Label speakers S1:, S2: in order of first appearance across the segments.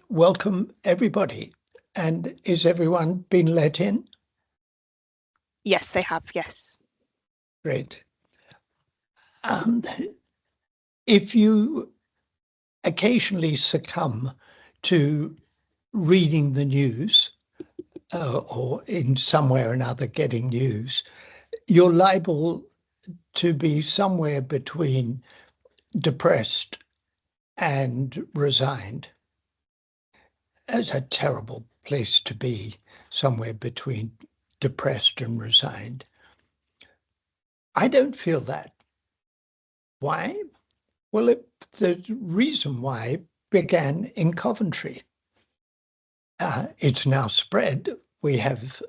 S1: Welcome, everybody. And is everyone been let in?
S2: Yes, they have, yes.
S1: Great. If you occasionally succumb to reading the news or in some way or another getting news, you're liable to be somewhere between depressed and resigned. It's a terrible place to be, somewhere between depressed and resigned. I don't feel that. Why? Well, the reason why began in Coventry. It's now spread. We have,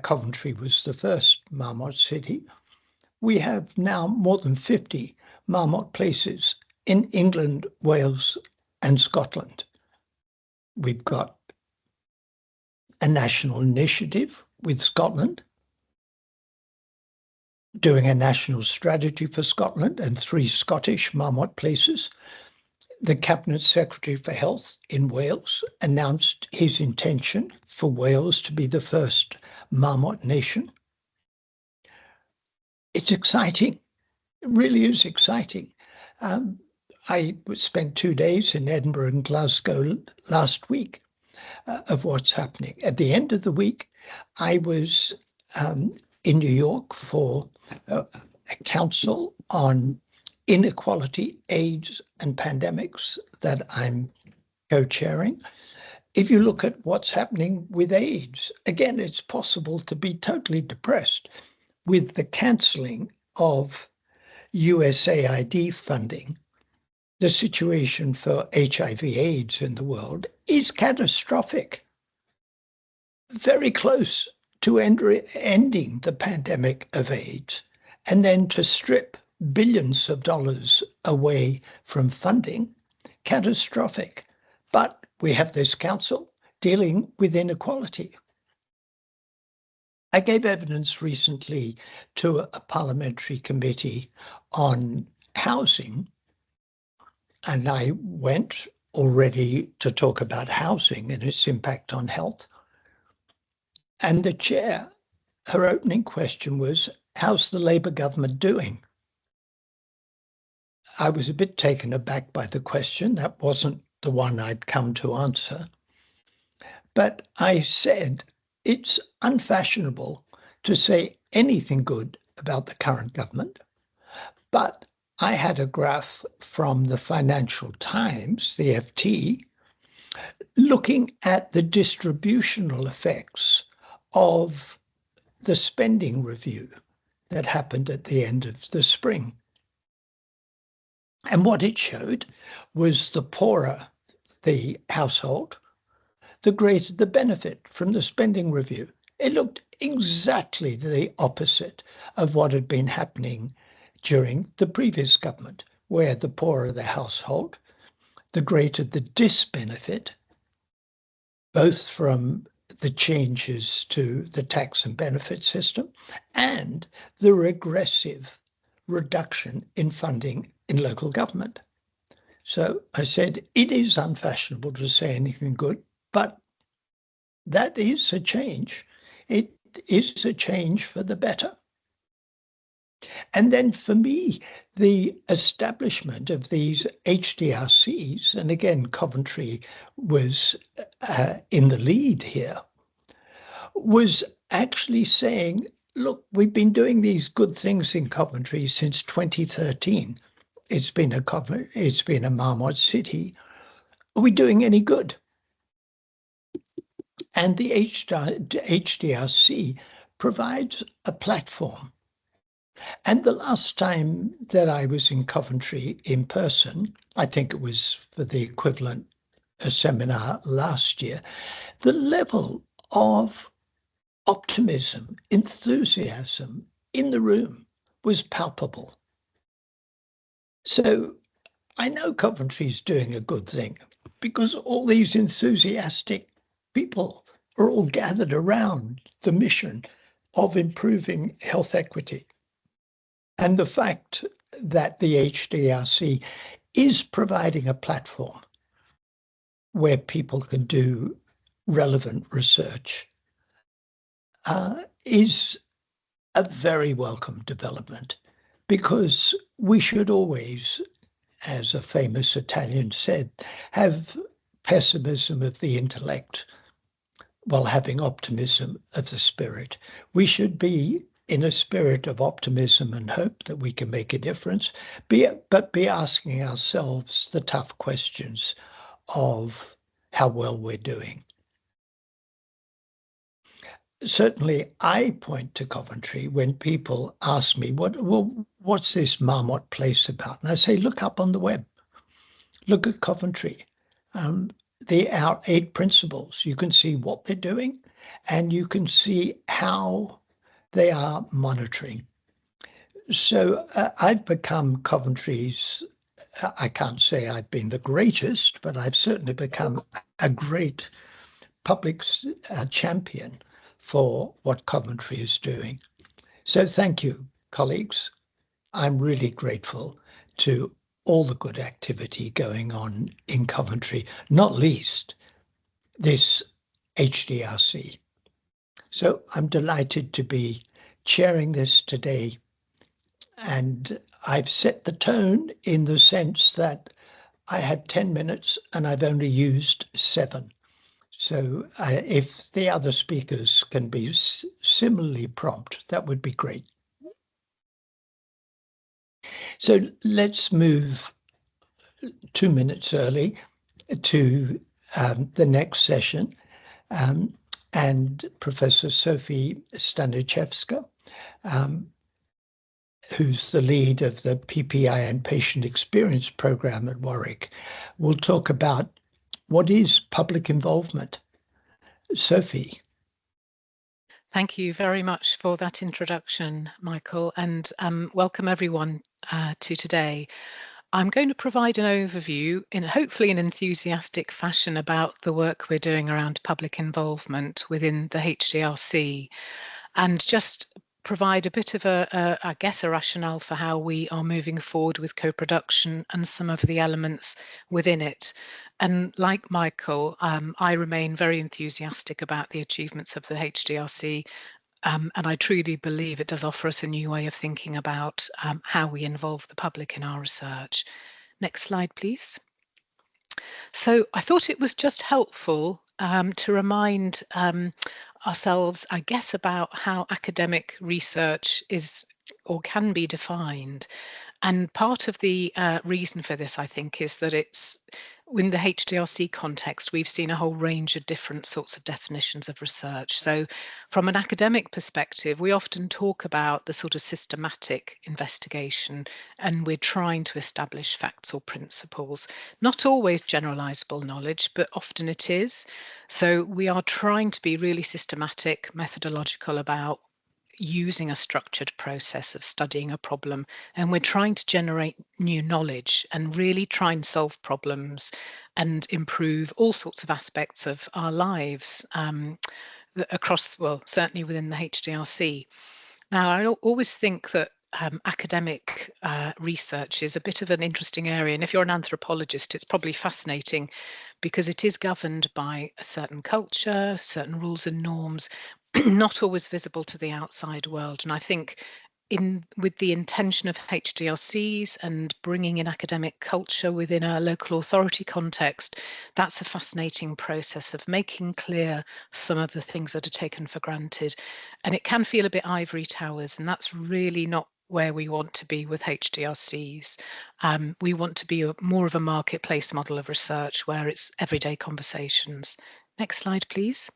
S1: Coventry was the first Marmot city. We have now more than 50 Marmot places in England, Wales, and Scotland. We've got a national initiative with Scotland, doing a national strategy for Scotland and 3 Scottish Marmot places. The Cabinet Secretary for Health in Wales announced his intention for Wales to be the first Marmot nation. It's exciting. It really is exciting. I spent 2 days in Edinburgh and Glasgow last week of what's happening. At the end of the week, I was in New York for a council on inequality, AIDS, and pandemics that I'm co-chairing. If you look at what's happening with AIDS, again, it's possible to be totally depressed with the cancelling of USAID funding. The situation for HIV/AIDS in the world is catastrophic. Very close to ending the pandemic of AIDS, and then to strip billions of dollars away from funding, catastrophic. But we have this council dealing with inequality. I gave evidence recently to a parliamentary committee on housing, and I went already to talk about housing and its impact on health. And the chair, her opening question was, how's the Labour government doing? I was a bit taken aback by the question. That wasn't the one I'd come to answer. But I said, it's unfashionable to say anything good about the current government. But I had a graph from the Financial Times, the FT, looking at the distributional effects of the spending review that happened at the end of the spring. And what it showed was the poorer the household, the greater the benefit from the spending review. It looked exactly the opposite of what had been happening during the previous government, where the poorer the household, the greater the disbenefit, both from the changes to the tax and benefit system and the regressive reduction in funding in local government. So I said, it is unfashionable to say anything good, but that is a change. It is a change for the better. And then for me, the establishment of these HDRCs, and again, Coventry was in the lead here, was actually saying, look, we've been doing these good things in Coventry since 2013. It's been a Marmot city. Are we doing any good? And the HDRC provides a platform. And the last time that I was in Coventry in person, I think it was for the equivalent seminar last year, the level of optimism, enthusiasm in the room was palpable. So I know Coventry's doing a good thing because all these enthusiastic people are all gathered around the mission of improving health equity. And the fact that the HDRC is providing a platform where people can do relevant research is a very welcome development, because we should always, as a famous Italian said, have pessimism of the intellect while having optimism of the spirit. We should be in a spirit of optimism and hope that we can make a difference, but be asking ourselves the tough questions of how well we're doing. Certainly, I point to Coventry when people ask me, what's this Marmot place about? And I say, look up on the web. Look at Coventry. Our 8 principles. You can see what they're doing, and you can see how they are monitoring. So I've become Coventry's, I can't say I've been the greatest, but I've certainly become a great public champion for what Coventry is doing. So thank you, colleagues. I'm really grateful to all the good activity going on in Coventry, not least this HDRC. So I'm delighted to be chairing this today. And I've set the tone in the sense that I had 10 minutes and I've only used 7. So if the other speakers can be similarly prompt, that would be great. So let's move 2 minutes early to the next session. And Professor Sophie Staniszewska, who's the lead of the PPI and Patient Experience Program at Warwick, will talk about what is public involvement. Sophie.
S3: Thank you very much for that introduction, Michael, and welcome everyone to today. I'm going to provide an overview in hopefully an enthusiastic fashion about the work we're doing around public involvement within the HDRC, and just provide a bit of I guess, a rationale for how we are moving forward with co-production and some of the elements within it. And like Michael, I remain very enthusiastic about the achievements of the HDRC, and I truly believe it does offer us a new way of thinking about how we involve the public in our research. Next slide, please. So I thought it was just helpful to remind ourselves, I guess, about how academic research is or can be defined. And part of the reason for this, I think, is that it's in the HDRC context, we've seen a whole range of different sorts of definitions of research. So from an academic perspective, we often talk about the sort of systematic investigation, and we're trying to establish facts or principles. Not always generalizable knowledge, but often it is. So we are trying to be really systematic, methodological about using a structured process of studying a problem, and we're trying to generate new knowledge and really try and solve problems and improve all sorts of aspects of our lives across, well, certainly within the HDRC. Now, I always think that academic research is a bit of an interesting area, and if you're an anthropologist, it's probably fascinating because it is governed by a certain culture, certain rules and norms, not always visible to the outside world. And I think with the intention of HDRCs and bringing in academic culture within a local authority context, that's a fascinating process of making clear some of the things that are taken for granted. And it can feel a bit ivory towers, and that's really not where we want to be with HDRCs. We want to be more of a marketplace model of research where it's everyday conversations. Next slide, please.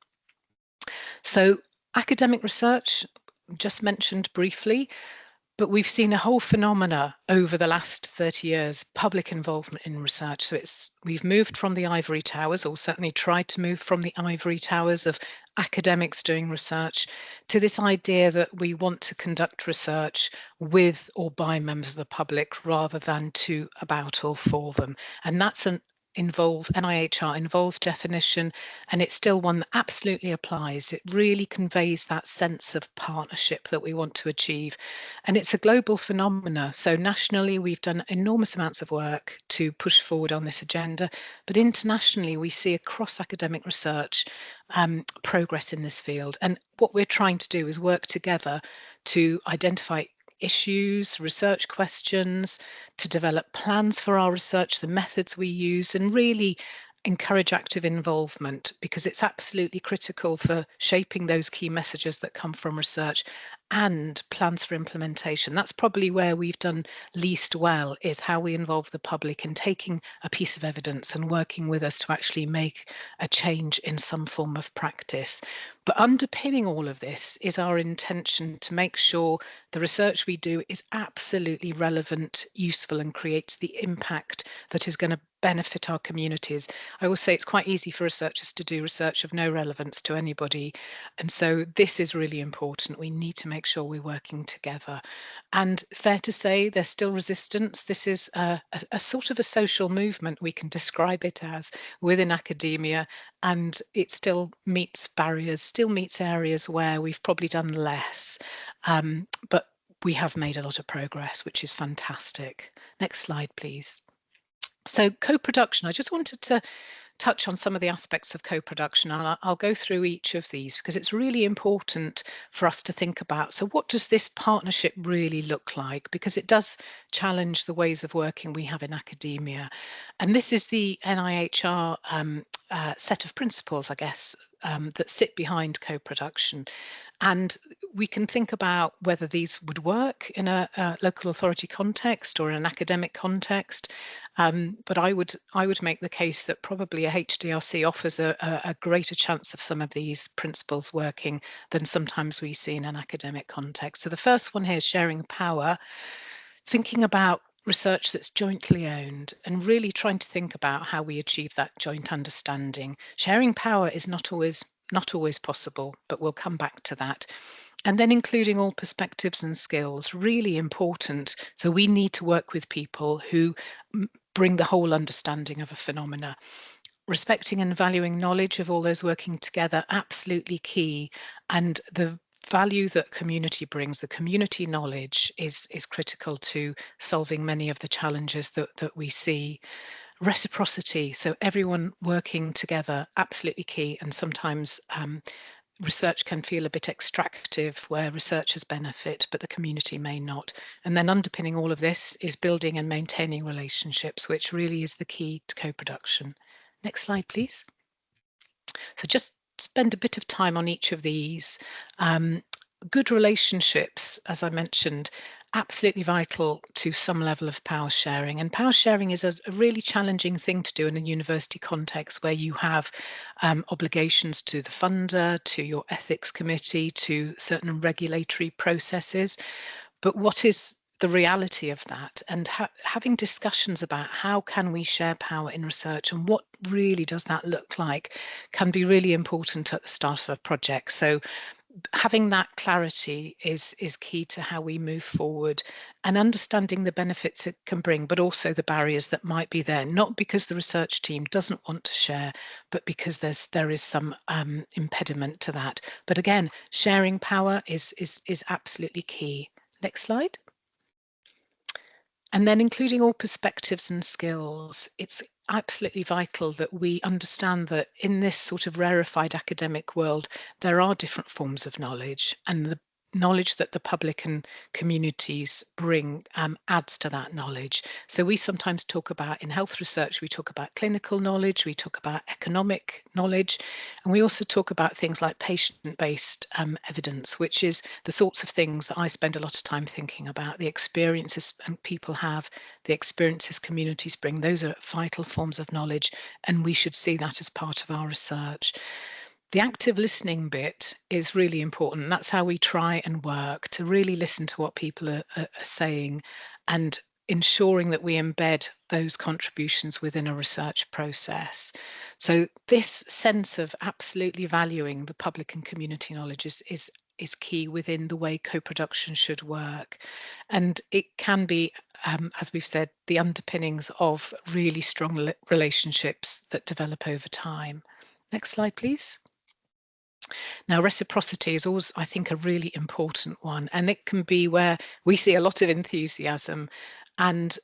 S3: So academic research, just mentioned briefly, but we've seen a whole phenomena over the last 30 years, public involvement in research. So we've moved from the ivory towers, or certainly tried to move from the ivory towers of academics doing research, to this idea that we want to conduct research with or by members of the public rather than to, about, or for them. And that's NIHR involved definition, and it's still one that absolutely applies. It really conveys that sense of partnership that we want to achieve. And it's a global phenomena. So nationally, we've done enormous amounts of work to push forward on this agenda, but internationally, we see across academic research progress in this field. And what we're trying to do is work together to identify issues, research questions, to develop plans for our research, the methods we use, and really encourage active involvement, because it's absolutely critical for shaping those key messages that come from research and plans for implementation. That's probably where we've done least well, is how we involve the public in taking a piece of evidence and working with us to actually make a change in some form of practice. But underpinning all of this is our intention to make sure the research we do is absolutely relevant, useful, and creates the impact that is going to benefit our communities. I always say it's quite easy for researchers to do research of no relevance to anybody. And so this is really important. We need to make sure we're working together. And fair to say, there's still resistance. This is a sort of a social movement, we can describe it as, within academia, and it still meets barriers, still meets areas where we've probably done less. But we have made a lot of progress, which is fantastic. Next slide, please. So co-production, I just wanted to touch on some of the aspects of co-production, and I'll go through each of these because it's really important for us to think about. So what does this partnership really look like? Because it does challenge the ways of working we have in academia. And this is the NIHR set of principles, I guess, that sit behind co-production. And we can think about whether these would work in a local authority context or in an academic context. But I would make the case that probably a HDRC offers a greater chance of some of these principles working than sometimes we see in an academic context. So the first one here is sharing power, thinking about research that's jointly owned and really trying to think about how we achieve that joint understanding. Sharing power is not always possible, but we'll come back to that. And then including all perspectives and skills, really important. So we need to work with people who bring the whole understanding of a phenomena. Respecting and valuing knowledge of all those working together, absolutely key. And the value that community brings, the community knowledge, is critical to solving many of the challenges that we see. Reciprocity, so everyone working together, absolutely key. And sometimes research can feel a bit extractive where researchers benefit, but the community may not. And then underpinning all of this is building and maintaining relationships, which really is the key to co-production. Next slide, please. So just spend a bit of time on each of these. Good relationships, as I mentioned, absolutely vital to some level of power sharing. And power sharing is a really challenging thing to do in a university context where you have obligations to the funder, to your ethics committee, to certain regulatory processes. But what is the reality of that, and having discussions about how can we share power in research and what really does that look like can be really important at the start of a project. So having that clarity is key to how we move forward, and understanding the benefits it can bring, but also the barriers that might be there, not because the research team doesn't want to share, but because there is some impediment to that. But again, sharing power is absolutely key. Next slide. And then including all perspectives and skills, it's absolutely vital that we understand that in this sort of rarefied academic world, there are different forms of knowledge, and the knowledge that the public and communities bring adds to that knowledge. So we sometimes talk about, in health research, we talk about clinical knowledge, we talk about economic knowledge, and we also talk about things like patient-based evidence, which is the sorts of things that I spend a lot of time thinking about, the experiences people have, the experiences communities bring. Those are vital forms of knowledge, and we should see that as part of our research. The active listening bit is really important. That's how we try and work to really listen to what people are saying, and ensuring that we embed those contributions within a research process. So this sense of absolutely valuing the public and community knowledge is key within the way co-production should work. And it can be as we've said, the underpinnings of really strong relationships that develop over time. Next slide, please. Now, reciprocity is always, I think, a really important one, and it can be where we see a lot of enthusiasm. And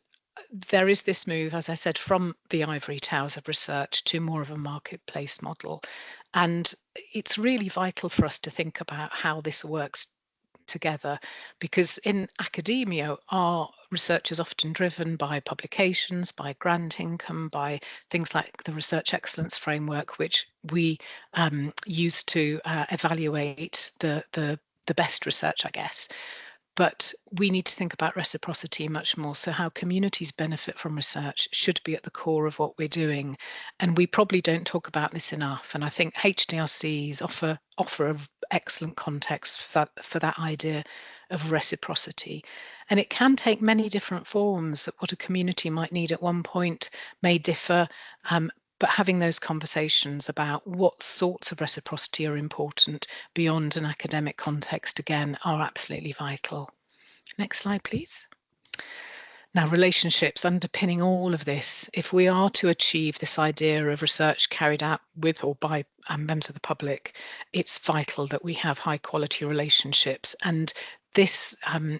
S3: there is this move, as I said, from the ivory towers of research to more of a marketplace model. And it's really vital for us to think about how this works together, because in academia, our research is often driven by publications, by grant income, by things like the Research Excellence Framework, which we use to evaluate the best research, I guess. But we need to think about reciprocity much more. So how communities benefit from research should be at the core of what we're doing. And we probably don't talk about this enough. And I think HDRCs offer an excellent context for that idea of reciprocity. And it can take many different forms. What a community might need at one point may differ. But having those conversations about what sorts of reciprocity are important beyond an academic context, again, are absolutely vital. Next slide, please. Now, relationships underpinning all of this. If we are to achieve this idea of research carried out with or by members of the public, it's vital that we have high quality relationships. And this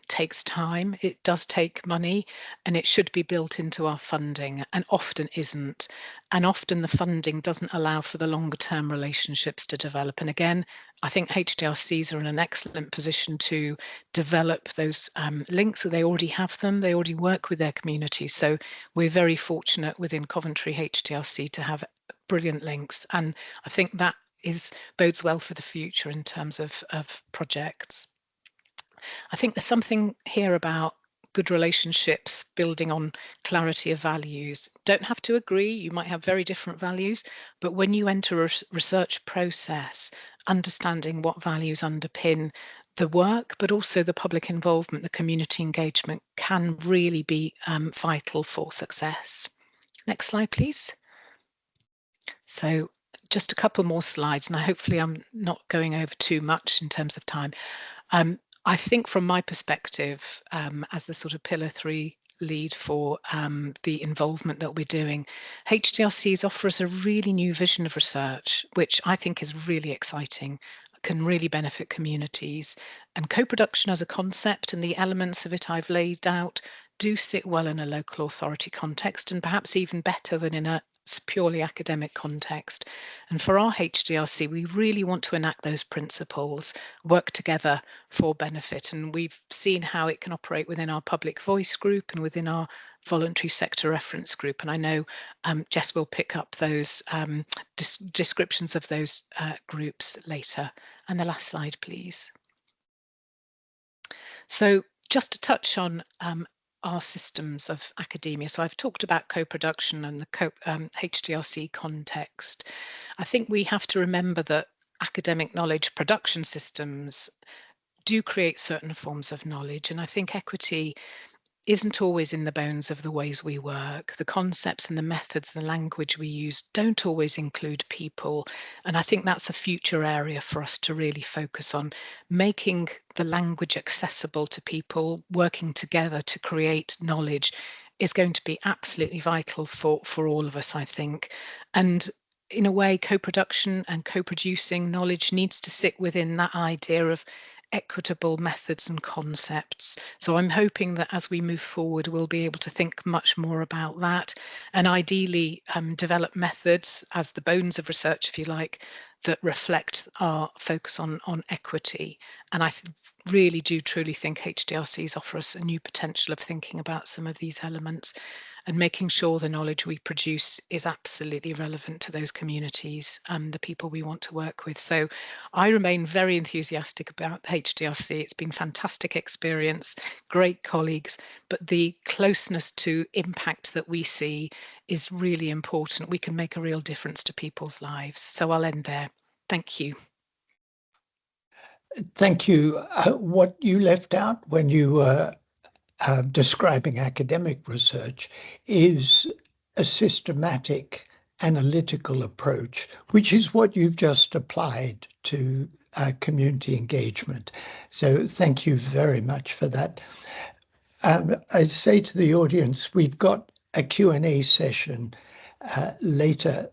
S3: takes time, it does take money, and it should be built into our funding, and often isn't. And often the funding doesn't allow for the longer term relationships to develop. And again, I think HDRCs are in an excellent position to develop those links. So they already have them, they already work with their communities. So we're very fortunate within Coventry HDRC to have brilliant links. And I think that bodes well for the future in terms of projects. I think there's something here about good relationships building on clarity of values. Don't have to agree, you might have very different values, but when you enter a research process, understanding what values underpin the work, but also the public involvement, the community engagement can really be vital for success. Next slide, please. So just a couple more slides, and hopefully I'm not going over too much in terms of time. I think from my perspective, as the sort of pillar 3 lead for the involvement that we're doing, HDRCs offer us a really new vision of research, which I think is really exciting, can really benefit communities. And co-production as a concept and the elements of it I've laid out do sit well in a local authority context, and perhaps even better than in a purely academic context. And for our HDRC, we really want to enact those principles, work together for benefit. And we've seen how it can operate within our public voice group and within our voluntary sector reference group. And I know Jess will pick up those descriptions of those groups later. And the last slide, please. So just to touch on our systems of academia. So I've talked about co-production and the HDRC context. I think we have to remember that academic knowledge production systems do create certain forms of knowledge, and I think equity isn't always in the bones of the ways we work. The concepts and the methods, the language we use don't always include people. And I think that's a future area for us to really focus on, making the language accessible to people, working together to create knowledge is going to be absolutely vital for all of us, I think. And in a way, co-production and co-producing knowledge needs to sit within that idea of equitable methods and concepts. So I'm hoping that as we move forward, we'll be able to think much more about that, and ideally develop methods as the bones of research, if you like, that reflect our focus on equity. And I really do truly think HDRCs offer us a new potential of thinking about some of these elements and making sure the knowledge we produce is absolutely relevant to those communities and the people we want to work with. So I remain very enthusiastic about HDRC. It's been a fantastic experience, great colleagues, but the closeness to impact that we see is really important. We can make a real difference to people's lives. So I'll end there. Thank you.
S1: Thank you. What you left out when you were describing academic research is a systematic analytical approach, which is what you've just applied to community engagement. So thank you very much for that. I say to the audience, we've got a Q&A session later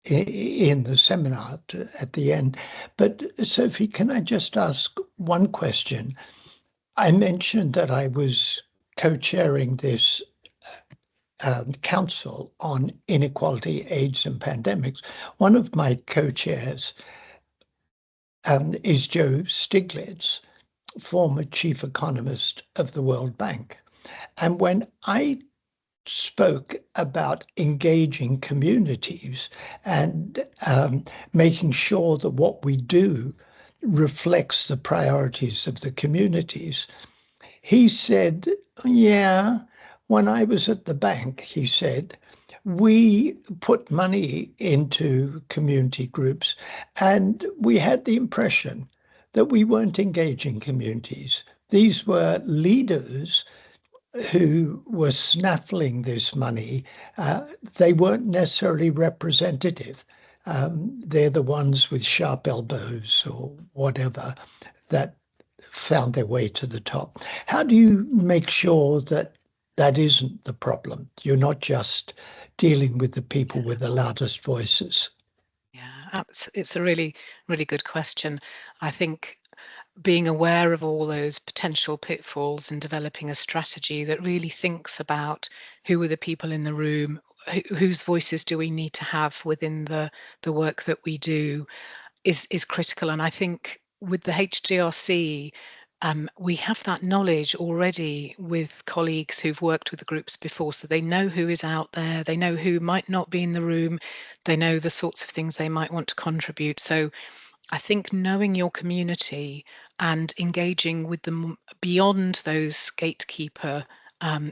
S1: in the seminar at the end. But Sophie, can I just ask one question? I mentioned that I was co-chairing this council on inequality, AIDS and pandemics. One of my co-chairs is Joe Stiglitz, former chief economist of the World Bank. And when I spoke about engaging communities and making sure that what we do reflects the priorities of the communities, he said, yeah, when I was at the bank, he said, we put money into community groups and we had the impression that we weren't engaging communities. These were leaders who were snaffling this money. They weren't necessarily representative. They're the ones with sharp elbows or whatever that found their way to the top. How do you make sure that that isn't the problem? You're not just dealing with the people with the loudest voices.
S3: Yeah, it's a really, really good question. I think being aware of all those potential pitfalls and developing a strategy that really thinks about who are the people in the room, whose voices do we need to have within the work that we do is critical. And I think with the HDRC, we have that knowledge already with colleagues who've worked with the groups before, so they know who is out there, they know who might not be in the room, they know the sorts of things they might want to contribute. So I think knowing your community and engaging with them beyond those gatekeeper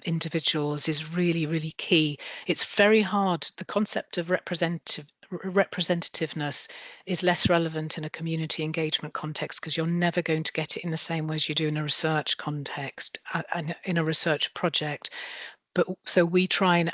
S3: individuals is really, really key. It's very hard. The concept of representativeness is less relevant in a community engagement context because you're never going to get it in the same way as you do in a research context and in a research project. But so we try and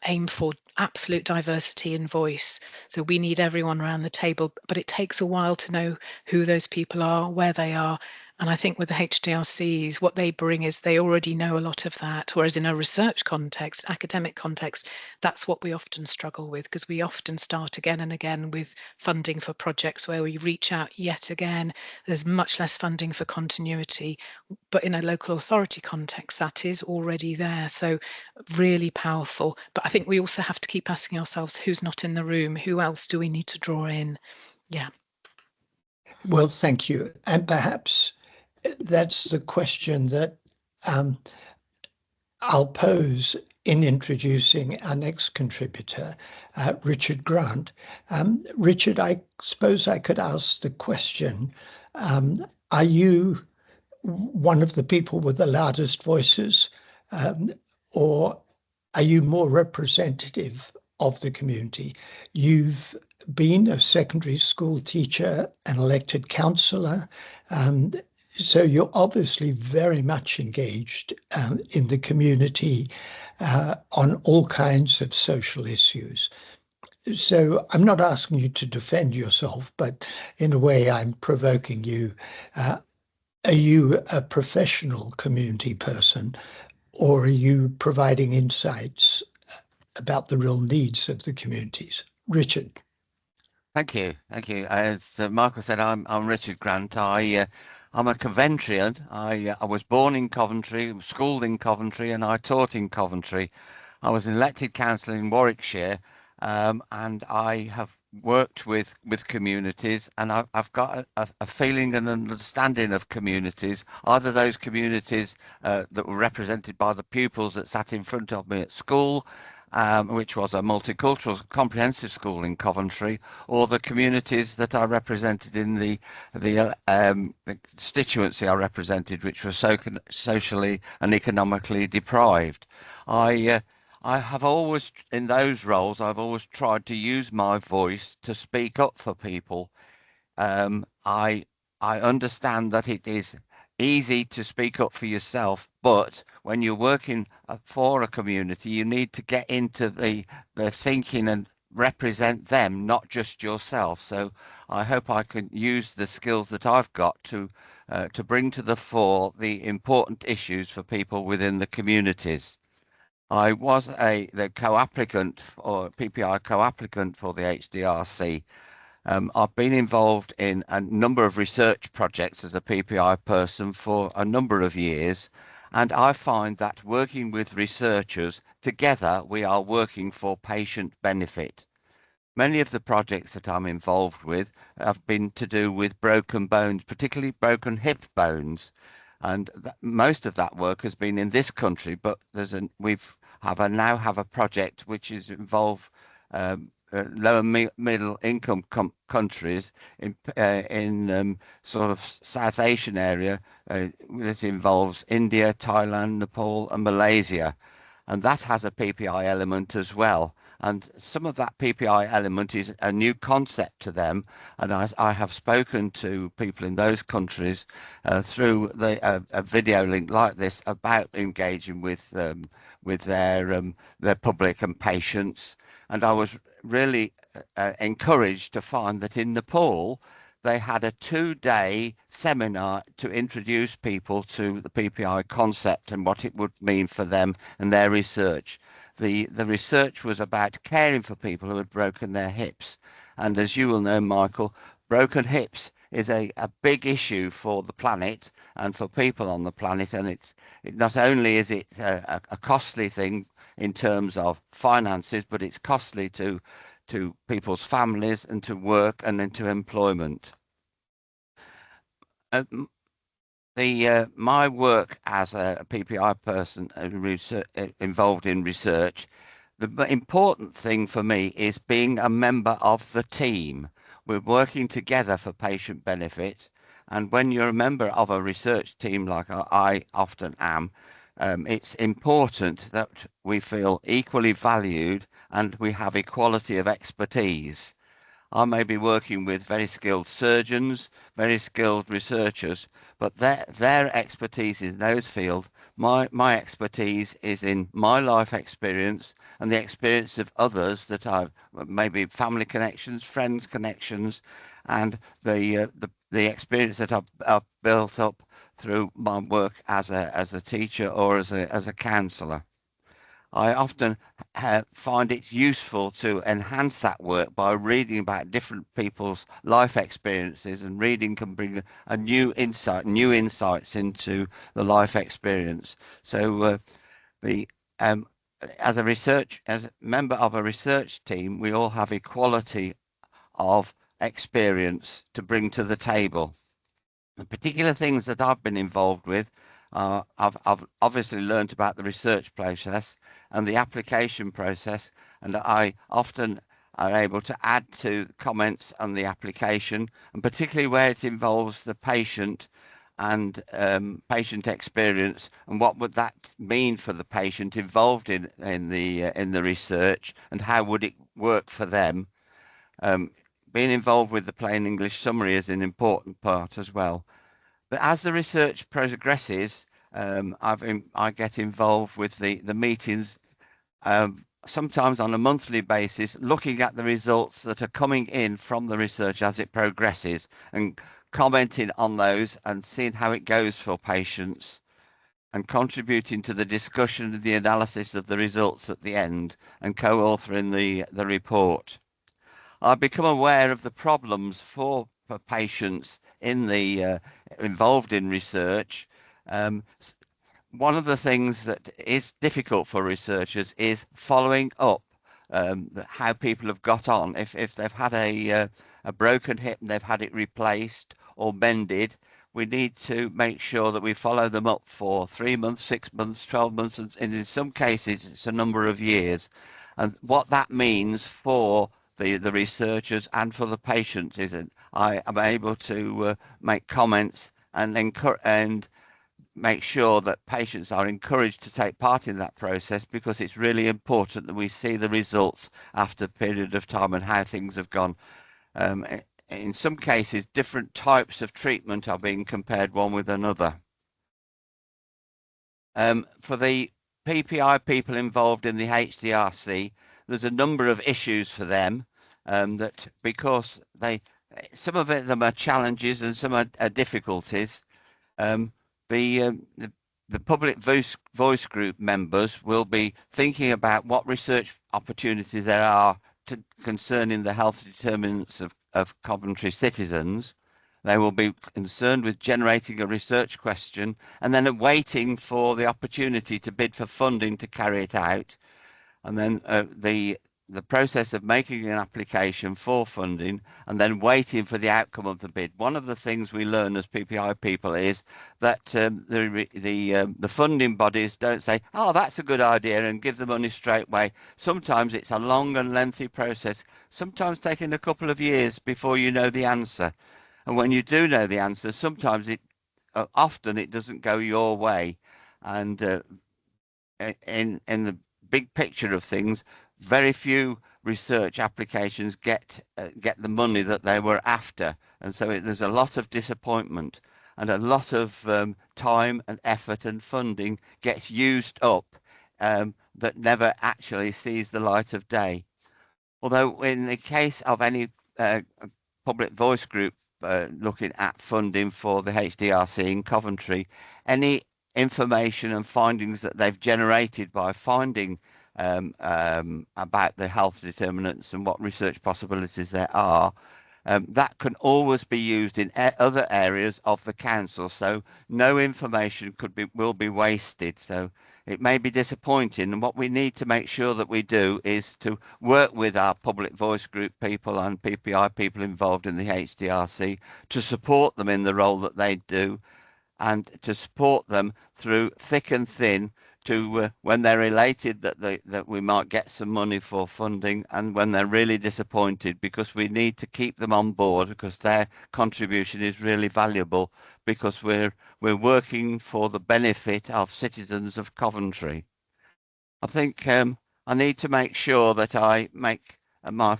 S3: aim for absolute diversity in voice. So we need everyone around the table, but it takes a while to know who those people are, where they are. And I think with the HDRCs, what they bring is they already know a lot of that. Whereas in a research context, academic context, that's what we often struggle with because we often start again and again with funding for projects where we reach out yet again. There's much less funding for continuity, but in a local authority context, that is already there. So really powerful. But I think we also have to keep asking ourselves, who's not in the room? Who else do we need to draw in? Yeah.
S1: Well, thank you. And perhaps that's the question that I'll pose in introducing our next contributor, Richard Grant. Richard, I suppose I could ask the question, are you one of the people with the loudest voices, or are you more representative of the community? You've been a secondary school teacher, an elected councillor, so you're obviously very much engaged in the community on all kinds of social issues. So I'm not asking you to defend yourself, but in a way I'm provoking you. Are you a professional community person, or are you providing insights about the real needs of the communities? Richard.
S4: Thank you. As Michael said, I'm Richard Grant. I'm a Coventrian. I was born in Coventry, schooled in Coventry, and I taught in Coventry. I was an elected councillor in Warwickshire, and I have worked with communities, and I've got a feeling and an understanding of communities, either those communities that were represented by the pupils that sat in front of me at school, which was a multicultural comprehensive school in Coventry, or the communities that I represented in the constituency I represented, which was socially and economically deprived. I have always, in those roles, I've always tried to use my voice to speak up for people. I understand that it is easy to speak up for yourself, but when you're working for a community, you need to get into the thinking and represent them, not just yourself. So I hope I can use the skills that I've got to bring to the fore the important issues for people within the communities. I was the co-applicant or PPI co-applicant for the HDRC. I've been involved in a number of research projects as a PPI person for a number of years, and I find that working with researchers together, we are working for patient benefit. Many of the projects that I'm involved with have been to do with broken bones, particularly broken hip bones, and most of that work has been in this country. But now have a project which is involved lower middle income countries in sort of South Asian area that involves India, Thailand, Nepal, and Malaysia, and that has a PPI element as well. And some of that PPI element is a new concept to them. And I have spoken to people in those countries through a video link like this about engaging with their public and patients. And I was really encouraged to find that in Nepal, they had a 2-day seminar to introduce people to the PPI concept and what it would mean for them and their research. The research was about caring for people who had broken their hips. And as you will know, Michael, broken hips is a big issue for the planet and for people on the planet. And not only is it a costly thing in terms of finances, but it's costly to people's families and to work and into employment. My work as a PPI person involved in research, the important thing for me is being a member of the team. We're working together for patient benefit. And when you're a member of a research team like I often am, it's important that we feel equally valued and we have equality of expertise. I may be working with very skilled surgeons, very skilled researchers, but their expertise in those fields, my expertise is in my life experience and the experience of others that I've maybe family connections, friends connections, and the experience that I've built up through my work as a teacher or as a counsellor. I often find it useful to enhance that work by reading about different people's life experiences, and reading can bring a new insights into the life experience. So as a member of a research team, we all have equality of experience to bring to the table. The particular things that I've been involved with, I've obviously learned about the research process and the application process, and I often are able to add to comments on the application, and particularly where it involves the patient and patient experience, and what would that mean for the patient involved in the research, and how would it work for them. Being involved with the plain English summary is an important part as well. But as the research progresses, I get involved with the meetings, sometimes on a monthly basis, looking at the results that are coming in from the research as it progresses and commenting on those and seeing how it goes for patients and contributing to the discussion and the analysis of the results at the end and co-authoring the report. I've become aware of the problems for patients in the involved in research. One of the things that is difficult for researchers is following up how people have got on. If they've had a broken hip and they've had it replaced or mended, we need to make sure that we follow them up for 3 months, 6 months, 12 months, and in some cases it's a number of years. And what that means for the researchers and for the patients is that I am able to make comments and make sure that patients are encouraged to take part in that process, because it's really important that we see the results after a period of time and how things have gone. In some cases, different types of treatment are being compared one with another. For the PPI people involved in the HDRC, there's a number of issues for them that because some of them are challenges and some are difficulties. The public voice group members will be thinking about what research opportunities there are concerning the health determinants of Coventry citizens. They will be concerned with generating a research question and then waiting for the opportunity to bid for funding to carry it out. And then the process of making an application for funding and then waiting for the outcome of the bid. One of the things we learn as PPI people is that the funding bodies don't say, oh, that's a good idea, and give the money straight away. Sometimes it's a long and lengthy process, sometimes taking a couple of years before you know the answer. And when you do know the answer, sometimes often it doesn't go your way. And in the big picture of things, very few research applications get the money that they were after, and so there's a lot of disappointment, and a lot of time and effort and funding gets used up that never actually sees the light of day. Although in the case of any public voice group looking at funding for the HDRC in Coventry, any information and findings that they've generated by finding about the health determinants and what research possibilities there are, that can always be used in other areas of the council. So no information will be wasted. So it may be disappointing, and what we need to make sure that we do is to work with our public voice group people and PPI people involved in the HDRC to support them in the role that they do, and to support them through thick and thin to when they're elated that we might get some money for funding, and when they're really disappointed, because we need to keep them on board, because their contribution is really valuable, because we're working for the benefit of citizens of Coventry. I think I need to make sure that I make my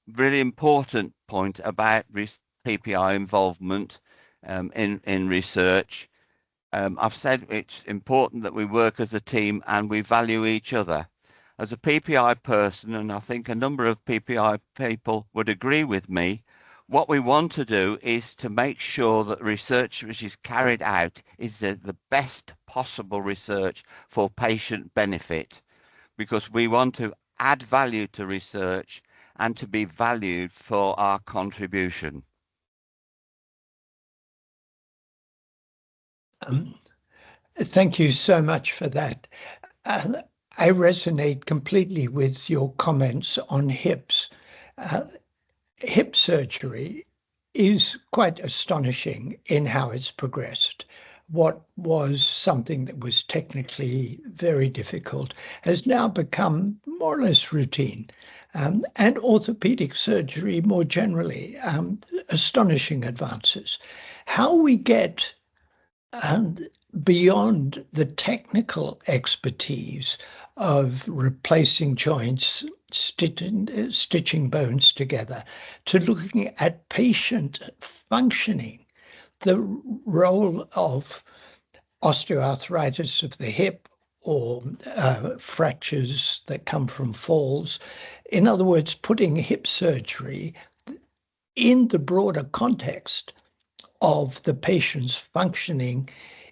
S4: really important point about PPI involvement in research. I've said it's important that we work as a team and we value each other. As a PPI person, and I think a number of PPI people would agree with me, what we want to do is to make sure that research which is carried out is the best possible research for patient benefit, because we want to add value to research and to be valued for our contribution.
S1: Thank you so much for that. I resonate completely with your comments on hips. Hip surgery is quite astonishing in how it's progressed. What was something that was technically very difficult has now become more or less routine. And orthopedic surgery more generally, astonishing advances. How we get beyond the technical expertise of replacing joints, stitching bones together, to looking at patient functioning, the role of osteoarthritis of the hip or fractures that come from falls. In other words, putting hip surgery in the broader context of the patient's functioning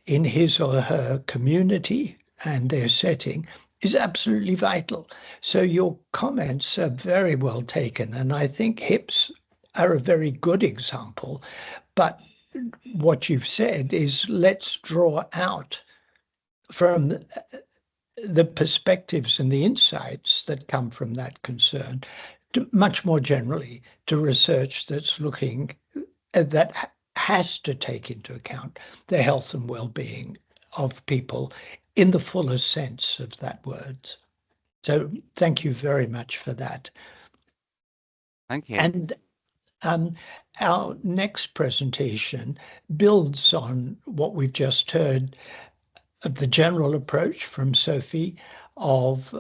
S1: in his or her community and their setting is absolutely vital. So your comments are very well taken, and I think hips are a very good example. But what you've said is, let's draw out from the perspectives and the insights that come from that concern to much more generally to research that's looking at that has to take into account the health and well-being of people in the fullest sense of that word. So thank you very much for that.
S4: Thank you.
S1: And our next presentation builds on what we've just heard of the general approach from Sophie of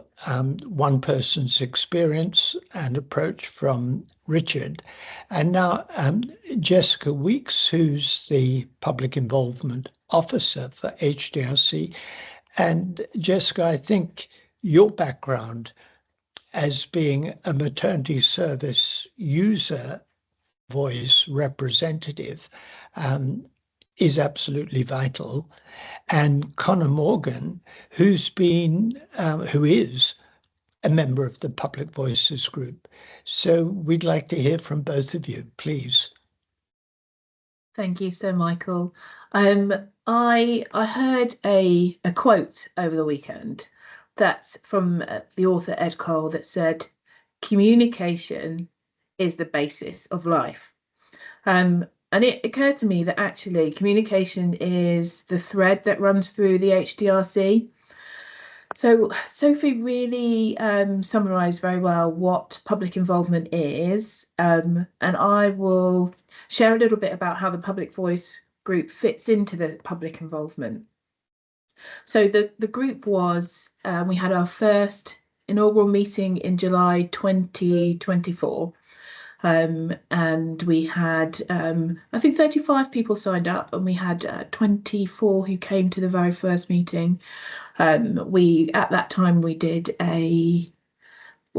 S1: one person's experience and approach from Richard. And now Jessica Weeks, who's the Public Involvement Officer for HDRC. And Jessica, I think your background as being a maternity service user voice representative is absolutely vital. And Connor Morgan, who is a member of the Public Voices group. So we'd like to hear from both of you, please.
S5: Thank you, Sir Michael. I heard a quote over the weekend that's from the author Ed Cole that said, "Communication is the basis of life." And it occurred to me that actually communication is the thread that runs through the HDRC. So Sophie really summarised very well what public involvement is, and I will share a little bit about how the Public Voice group fits into the public involvement. So the group was, we had our first inaugural meeting in July 2024. And we had, I think 35 people signed up, and we had 24 who came to the very first meeting. At that time we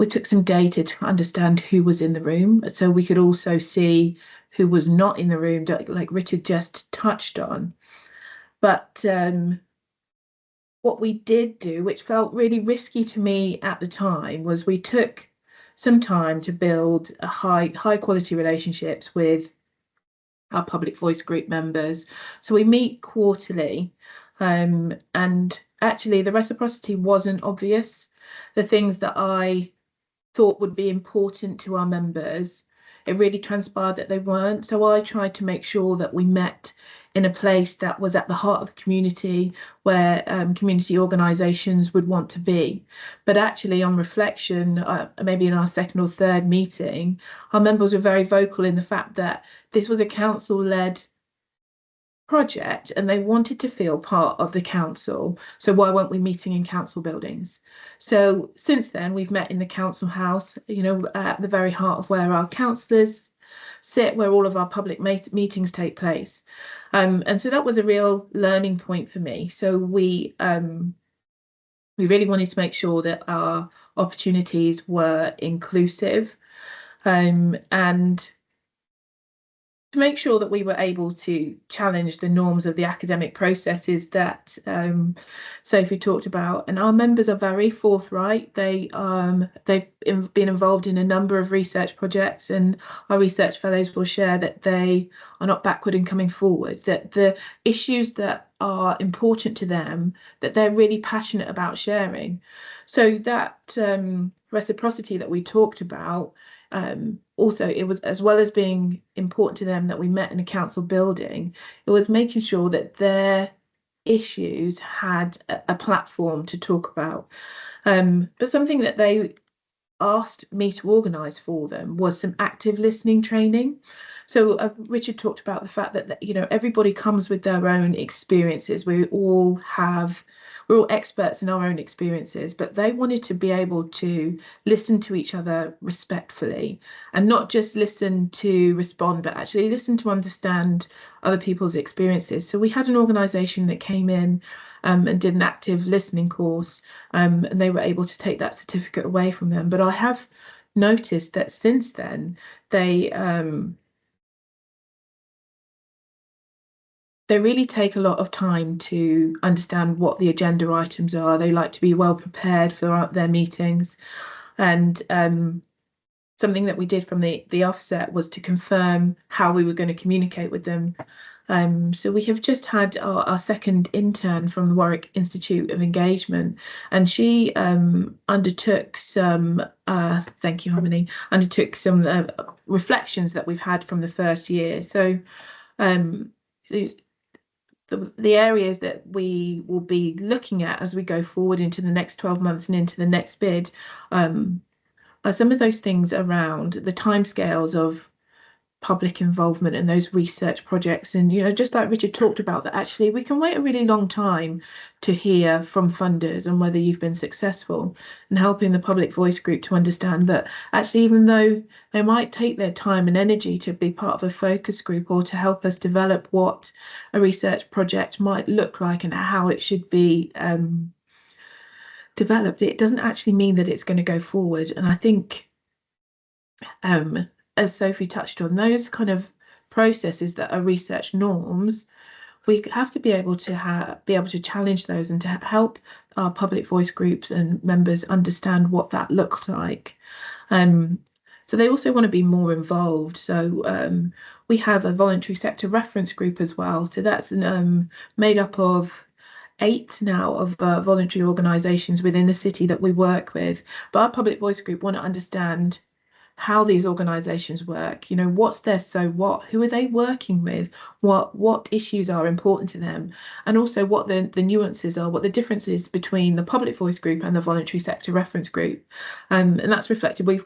S5: took some data to understand who was in the room, so we could also see who was not in the room, like Richard just touched on. But what we did do, which felt really risky to me at the time, was we took some time to build a high quality relationships with our Public Voice group members. So we meet quarterly, and actually the reciprocity wasn't obvious. The things that I thought would be important to our members, it really transpired that they weren't. So I tried to make sure that we met in a place that was at the heart of the community, where community organisations would want to be. But actually, on reflection, maybe in our second or third meeting, our members were very vocal in the fact that this was a council-led project and they wanted to feel part of the council. So why weren't we meeting in council buildings? So since then, we've met in the council house, at the very heart of where our councillors sit, where all of our public meetings take place. And so that was a real learning point for me. So we really wanted to make sure that our opportunities were inclusive, and to make sure that we were able to challenge the norms of the academic processes that Sophie talked about. And our members are very forthright. They've been involved in a number of research projects, and our research fellows will share that they are not backward in coming forward, that the issues that are important to them, that they're really passionate about sharing. So that reciprocity that we talked about, also, it was, as well as being important to them that we met in a council building, it was making sure that their issues had a platform to talk about. But something that they asked me to organise for them was some active listening training. So Richard talked about the fact that everybody comes with their own experiences. We're all experts in our own experiences, but they wanted to be able to listen to each other respectfully, and not just listen to respond, but actually listen to understand other people's experiences. So we had an organisation that came in and did an active listening course, and they were able to take that certificate away from them. But I have noticed that since then, they really take a lot of time to understand what the agenda items are. They like to be well prepared for their meetings. And something that we did from the offset was to confirm how we were going to communicate with them. So we have just had our second intern from the Warwick Institute of Engagement, and she undertook some, thank you, Harmony, undertook some reflections that we've had from the first year. So the areas that we will be looking at as we go forward into the next 12 months and into the next bid are some of those things around the timescales of public involvement and those research projects. And just like Richard talked about, that actually we can wait a really long time to hear from funders on whether you've been successful, and helping the Public Voice group to understand that actually, even though they might take their time and energy to be part of a focus group or to help us develop what a research project might look like and how it should be developed, it doesn't actually mean that it's going to go forward. And I think, as Sophie touched on, those kind of processes that are research norms, we have to be able to challenge those and to help our public voice groups and members understand what that looked like. So they also want to be more involved. So we have a voluntary sector reference group as well. So that's made up of 8 now of voluntary organisations within the city that we work with. But our public voice group want to understand how these organisations work, you know, what's their so what, who are they working with, what issues are important to them, and also what the nuances are, what the differences between the public voice group and the voluntary sector reference group. And that's reflected. We've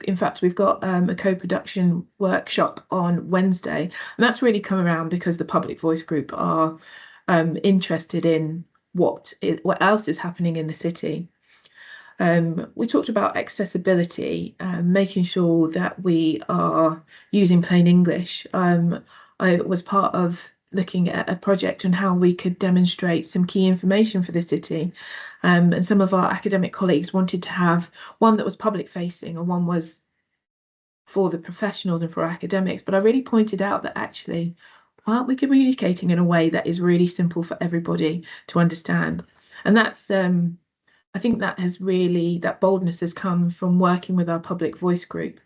S5: got a co-production workshop on Wednesday, and that's really come around because the public voice group are interested in what else is happening in the city. We talked about accessibility, making sure that we are using plain English. I was part of looking at a project on how we could demonstrate some key information for the city. And some of our academic colleagues wanted to have one that was public facing and one was for the professionals and for academics. But I really pointed out that actually, why aren't we communicating in a way that is really simple for everybody to understand? And that's I think that boldness has come from working with our public voice group.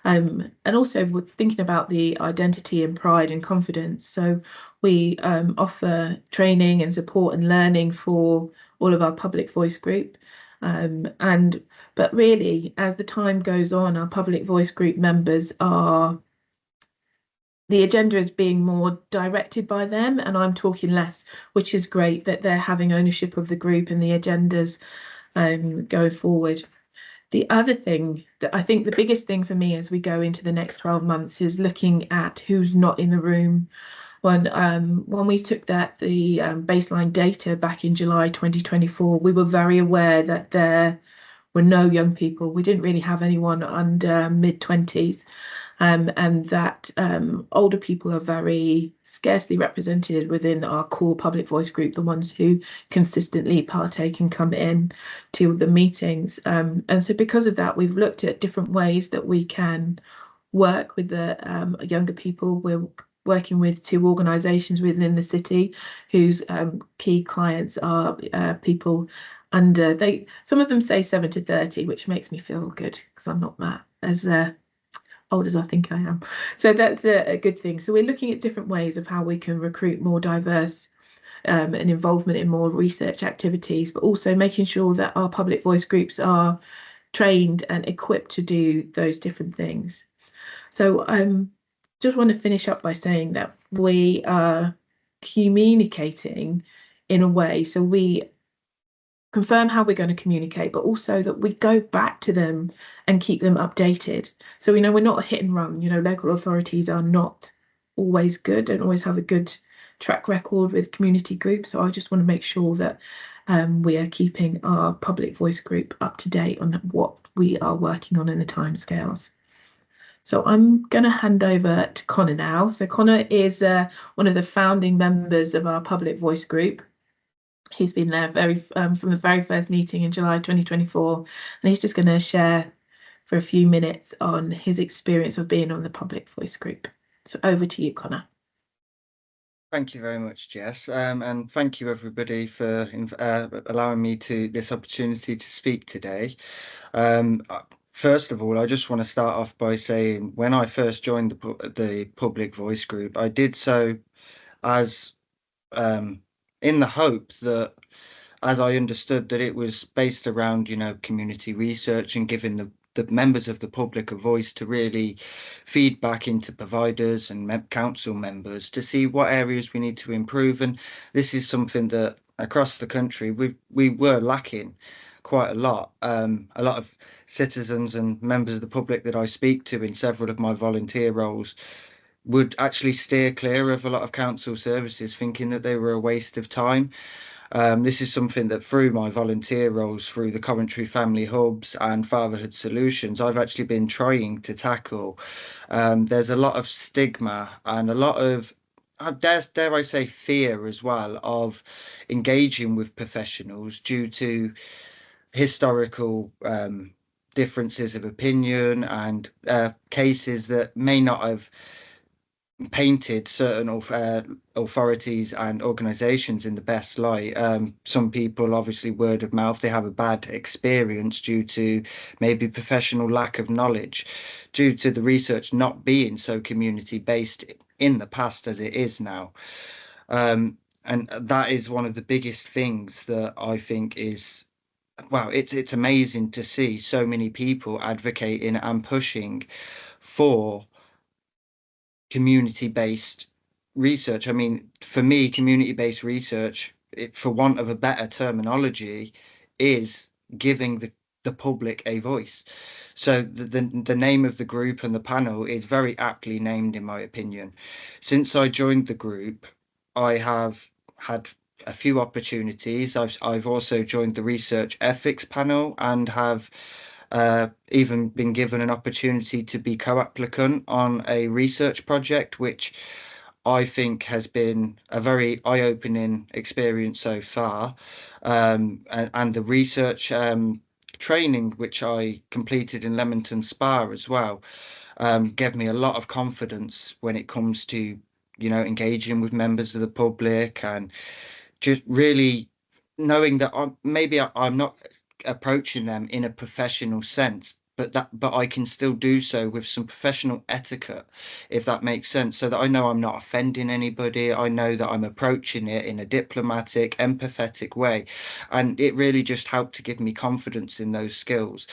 S5: And also with thinking about the identity and pride and confidence. So we offer training and support and learning for all of our public voice group. But really, as the time goes on, our public voice group members the agenda is being more directed by them, and I'm talking less, which is great that they're having ownership of the group and the agendas going forward. The other thing that I think the biggest thing for me as we go into the next 12 months is looking at who's not in the room. When we took the baseline data back in July 2024, we were very aware that there were no young people. We didn't really have anyone under mid-20s. And that older people are very scarcely represented within our core public voice group, the ones who consistently partake and come in to the meetings. And so because of that, we've looked at different ways that we can work with the younger people. We're working with 2 organisations within the city whose key clients are people under, some of them say 7 to 30, which makes me feel good because I'm not that as old as I think I am. So that's a good thing. So we're looking at different ways of how we can recruit more diverse and involvement in more research activities, but also making sure that our public voice groups are trained and equipped to do those different things. So just want to finish up by saying that we are communicating in a way, so we confirm how we're going to communicate, but also that we go back to them and keep them updated. So we know we're not a hit and run. You know, local authorities are not always good, don't always have a good track record with community groups. So I just want to make sure that we are keeping our public voice group up to date on what we are working on in the timescales. So I'm going to hand over to Connor now. So Connor is one of the founding members of our public voice group. He's been there from the very first meeting in July 2024, and he's just going to share for a few minutes on his experience of being on the public voice group. So over to you, Connor.
S6: Thank you very much, Jess, and thank you everybody for allowing me this opportunity to speak today. First of all, I just want to start off by saying when I first joined the public voice group, I did so as in the hope that, as I understood, that it was based around, you know, community research and giving the members of the public a voice to really feed back into providers and council members to see what areas we need to improve. And this is something that across the country we were lacking quite a lot. A lot of citizens and members of the public that I speak to in several of my volunteer roles would actually steer clear of a lot of council services, thinking that they were a waste of time. This is something that through my volunteer roles, through the Coventry Family Hubs and Fatherhood Solutions, I've actually been trying to tackle. There's a lot of stigma and a lot of dare I say, fear as well of engaging with professionals due to historical differences of opinion and cases that may not have painted certain authorities and organizations in the best light. Some people, obviously, word of mouth, they have a bad experience due to maybe professional lack of knowledge, due to the research not being so community based in the past as it is now. And that is one of the biggest things that I think is, well, it's amazing to see so many people advocating and pushing for community-based research. I mean, for me, community-based research, for want of a better terminology, is giving the public a voice. So the name of the group and the panel is very aptly named, in my opinion. Since I joined the group, I have had a few opportunities. I've also joined the research ethics panel and have even been given an opportunity to be co-applicant on a research project, which I think has been a very eye-opening experience so far. And the research training, which I completed in Leamington Spa as well, gave me a lot of confidence when it comes to, engaging with members of the public and just really knowing that I'm not approaching them in a professional sense, but I can still do so with some professional etiquette, if that makes sense, so that I know I'm not offending anybody. I know that I'm approaching it in a diplomatic, empathetic way, and it really just helped to give me confidence in those skills.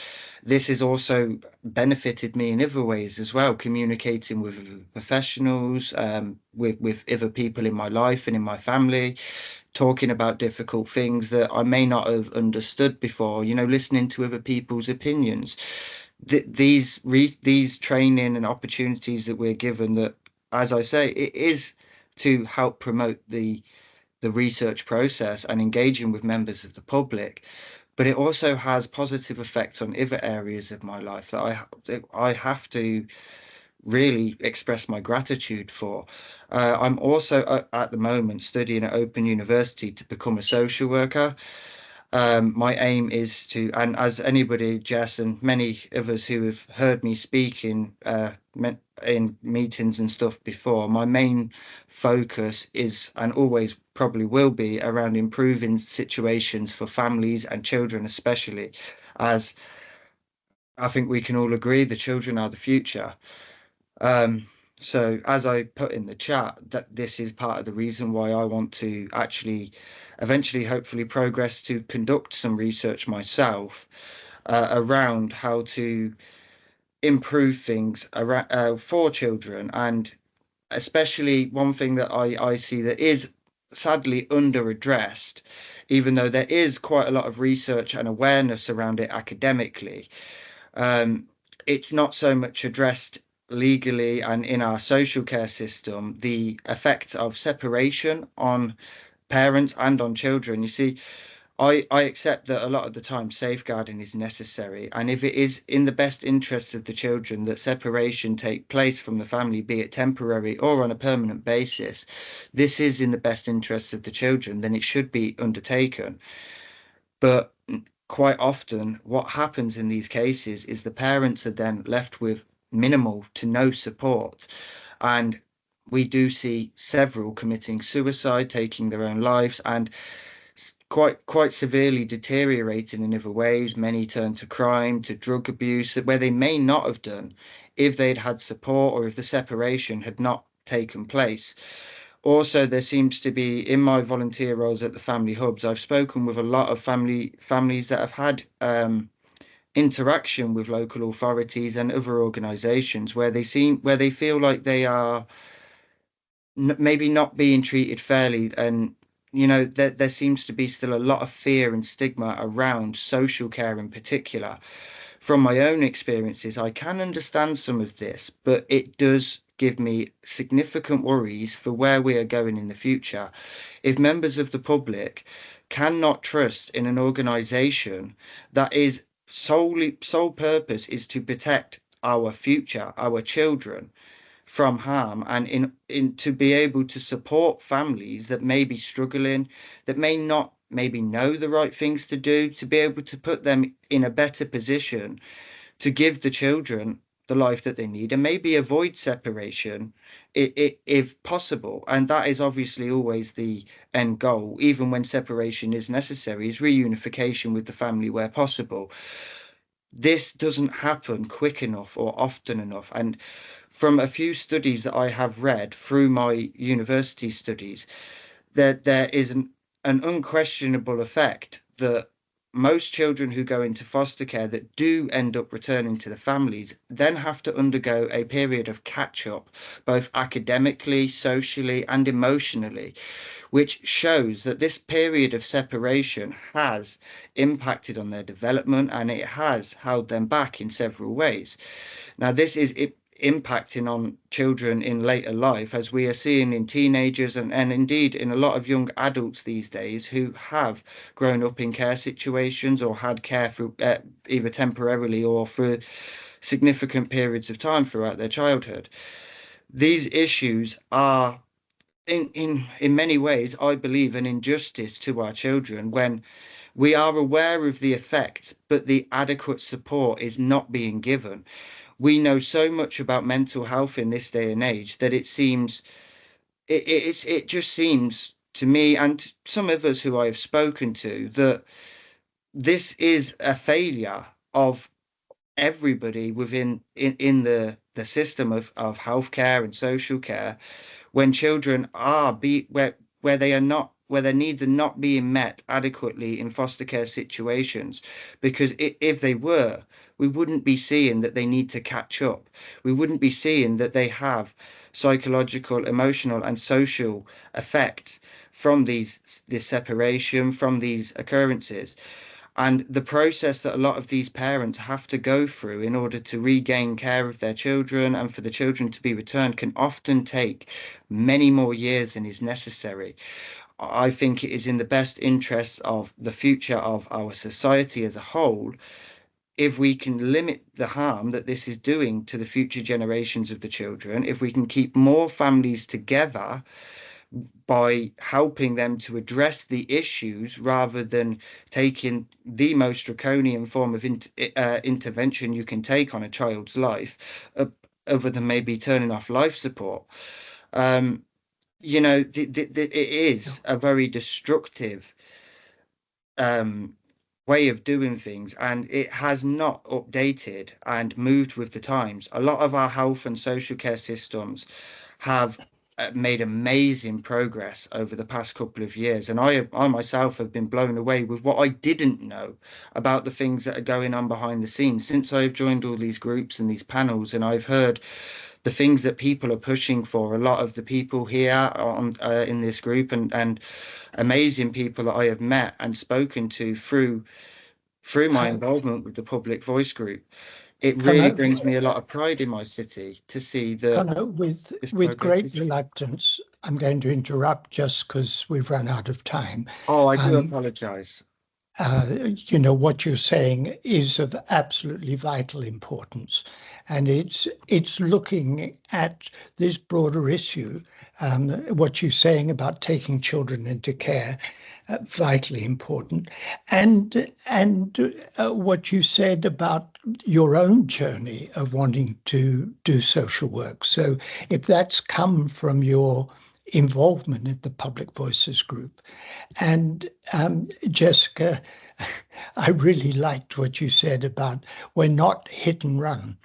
S6: This has also benefited me in other ways as well, communicating with professionals, with other people in my life and in my family, talking about difficult things that I may not have understood before, listening to other people's opinions. These training and opportunities that we're given, that, as I say, it is to help promote the research process and engaging with members of the public, but it also has positive effects on other areas of my life that I have to really express my gratitude for. I'm also at the moment studying at Open University to become a social worker. My aim is to, and as anybody, Jess, and many others who have heard me speak in meetings and stuff before, my main focus is, and always probably will be, around improving situations for families and children, especially, as I think we can all agree the children are the future. So as I put in the chat, that this is part of the reason why I want to actually eventually, hopefully, progress to conduct some research myself around how to improve things around, for children. And especially one thing that I see that is sadly under addressed, even though there is quite a lot of research and awareness around it academically, it's not so much addressed legally and in our social care system, the effects of separation on parents and on children. You see, I accept that a lot of the time safeguarding is necessary, and if it is in the best interests of the children that separation take place from the family, be it temporary or on a permanent basis, this is in the best interests of the children, then it should be undertaken. But quite often, what happens in these cases is the parents are then left with minimal to no support. And we do see several committing suicide, taking their own lives, and quite severely deteriorating in other ways. Many turn to crime, to drug abuse, where they may not have done if they'd had support or if the separation had not taken place. Also, there seems to be, in my volunteer roles at the family hubs, I've spoken with a lot of families that have had interaction with local authorities and other organisations where they feel like they are maybe not being treated fairly, and there seems to be still a lot of fear and stigma around social care in particular. From my own experiences, I can understand some of this, but it does give me significant worries for where we are going in the future. If members of the public cannot trust in an organisation that is sole purpose is to protect our future, our children, from harm, and in to be able to support families that may be struggling, that may not maybe know the right things to do, to be able to put them in a better position to give the children the life that they need and maybe avoid separation if possible. And that is obviously always the end goal, even when separation is necessary, is reunification with the family where possible. This doesn't happen quick enough or often enough. And from a few studies that I have read through my university studies, there is an unquestionable effect that most children who go into foster care that do end up returning to the families then have to undergo a period of catch up, both academically, socially, and emotionally, which shows that this period of separation has impacted on their development and it has held them back in several ways. Now, this is impacting on children in later life, as we are seeing in teenagers and indeed in a lot of young adults these days who have grown up in care situations or had care for either temporarily or for significant periods of time throughout their childhood. These issues are in many ways, I believe, an injustice to our children when we are aware of the effects, but the adequate support is not being given. We know so much about mental health in this day and age that it seems it just seems to me and some of us who I have spoken to that this is a failure of everybody within in the system of healthcare and social care when children are where they are not where their needs are not being met adequately in foster care situations, because if they were, we wouldn't be seeing that they need to catch up. We wouldn't be seeing that they have psychological, emotional, and social effects from this separation, from these occurrences. And the process that a lot of these parents have to go through in order to regain care of their children and for the children to be returned can often take many more years than is necessary. I think it is in the best interests of the future of our society as a whole if we can limit the harm that this is doing to the future generations of the children, if we can keep more families together by helping them to address the issues rather than taking the most draconian form of intervention you can take on a child's life, other than maybe turning off life support. It is a very destructive way of doing things, and it has not updated and moved with the times. A lot of our health and social care systems have made amazing progress over the past couple of years, and I myself have been blown away with what I didn't know about the things that are going on behind the scenes since I've joined all these groups and these panels, and I've heard the things that people are pushing for. A lot of the people here on in this group and amazing people that I have met and spoken to through my involvement with the Public Voice Group. It really brings me a lot of pride in my city to see that.
S1: With great reluctance, I'm going to interrupt just because we've run out of time.
S6: Oh, I do apologise.
S1: What you're saying is of absolutely vital importance, and it's looking at this broader issue. What you're saying about taking children into care, vitally important, and what you said about your own journey of wanting to do social work. So if that's come from your involvement in the Public Voices Group. And Jessica, I really liked what you said about we're not hit and run.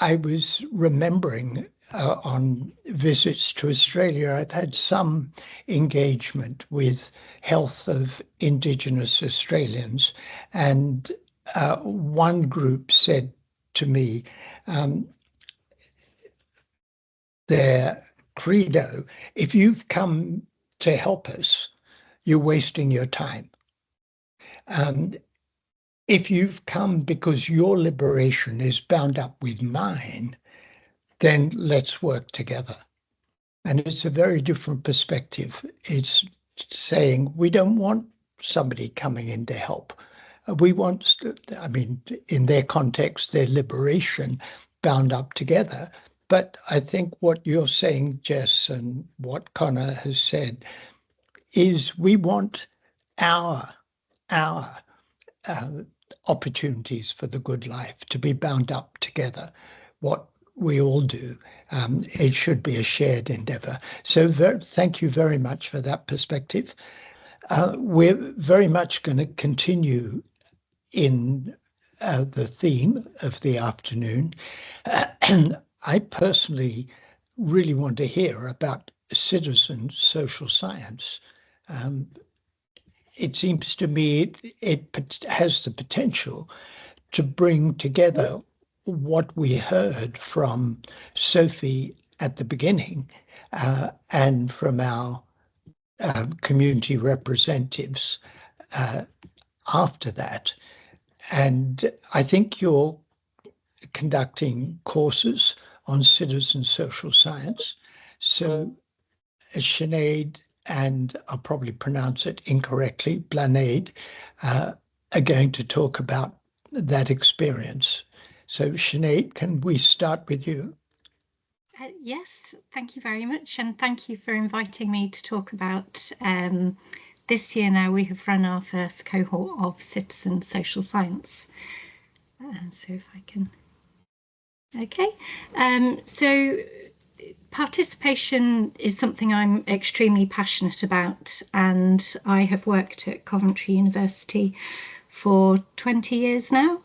S1: I was remembering on visits to Australia, I've had some engagement with health of Indigenous Australians, and one group said to me, their credo, if you've come to help us, you're wasting your time. If you've come because your liberation is bound up with mine, then let's work together. And it's a very different perspective. It's saying we don't want somebody coming in to help. We want, in their context, their liberation, bound up together. But I think what you're saying, Jess, and what Connor has said, is we want our opportunities for the good life to be bound up together. What we all do, it should be a shared endeavour. So thank you very much for that perspective. We're very much going to continue in the theme of the afternoon. I personally really want to hear about citizen social science. It seems to me it has the potential to bring together what we heard from Sophie at the beginning and from our community representatives after that. And I think you're conducting courses on citizen social science. So Sinead, and I'll probably pronounce it incorrectly, Blanade, are going to talk about that experience. So Sinead, can we start with you?
S7: Yes, thank you very much, and thank you for inviting me to talk about this year. Now we have run our first cohort of citizen social science. So if I can, okay, so participation is something I'm extremely passionate about, and I have worked at Coventry University for 20 years now.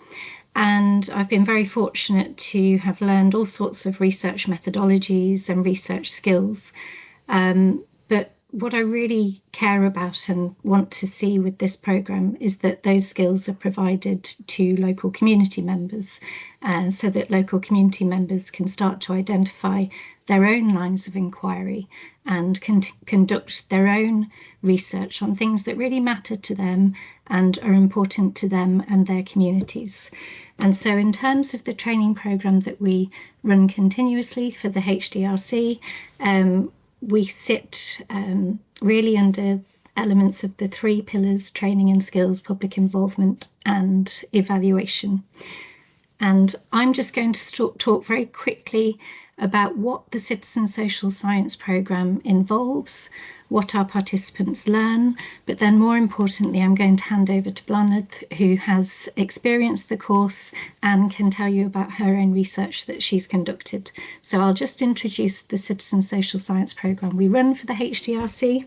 S7: And I've been very fortunate to have learned all sorts of research methodologies and research skills. But what I really care about and want to see with this programme is that those skills are provided to local community members, so that local community members can start to identify their own lines of inquiry and conduct their own research on things that really matter to them and are important to them and their communities. And so in terms of the training programme that we run continuously for the HDRC, we sit really under elements of the 3 pillars: training and skills, public involvement and evaluation. And I'm just going to talk very quickly about what the Citizen Social Science programme involves, what our participants learn, but then more importantly, I'm going to hand over to Blanad, who has experienced the course and can tell you about her own research that she's conducted. So I'll just introduce the Citizen Social Science programme we run for the HDRC.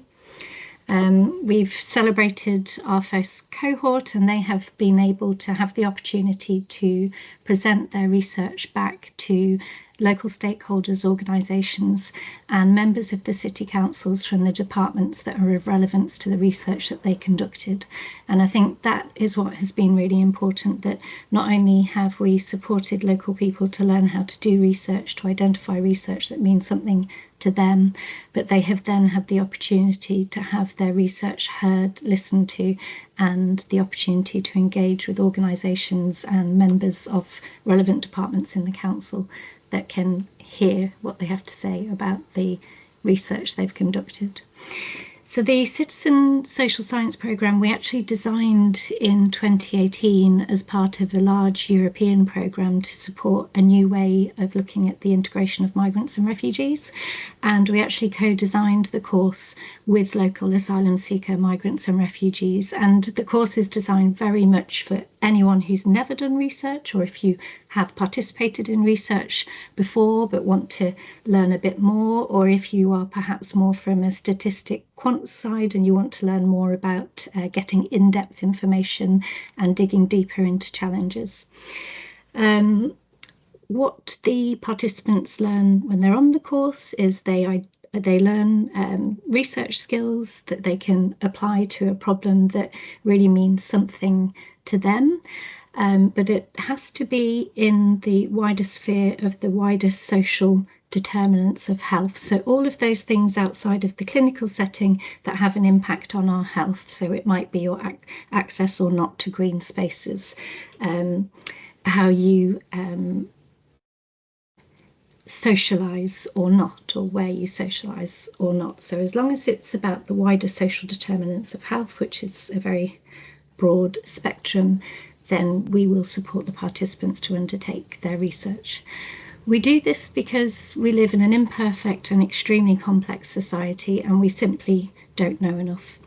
S7: We've celebrated our first cohort, and they have been able to have the opportunity to present their research back to local stakeholders, organisations and members of the city councils from the departments that are of relevance to the research that they conducted. And I think that is what has been really important, that not only have we supported local people to learn how to do research, to identify research that means something to them, but they have then had the opportunity to have their research heard, listened to, and the opportunity to engage with organisations and members of relevant departments in the council that can hear what they have to say about the research they've conducted. So the Citizen Social Science programme we actually designed in 2018 as part of a large European programme to support a new way of looking at the integration of migrants and refugees. And we actually co-designed the course with local asylum seeker migrants and refugees. And the course is designed very much for anyone who's never done research, or if you have participated in research before but want to learn a bit more, or if you are perhaps more from a statistic quant side and you want to learn more about getting in-depth information and digging deeper into challenges. What the participants learn when they're on the course is they learn research skills that they can apply to a problem that really means something to them. But it has to be in the wider sphere of the wider social determinants of health. So all of those things outside of the clinical setting that have an impact on our health. So it might be your access or not to green spaces, how you socialise or not, or where you socialise or not. So as long as it's about the wider social determinants of health, which is a very broad spectrum, then we will support the participants to undertake their research. We do this because we live in an imperfect and extremely complex society, and we simply don't know enough.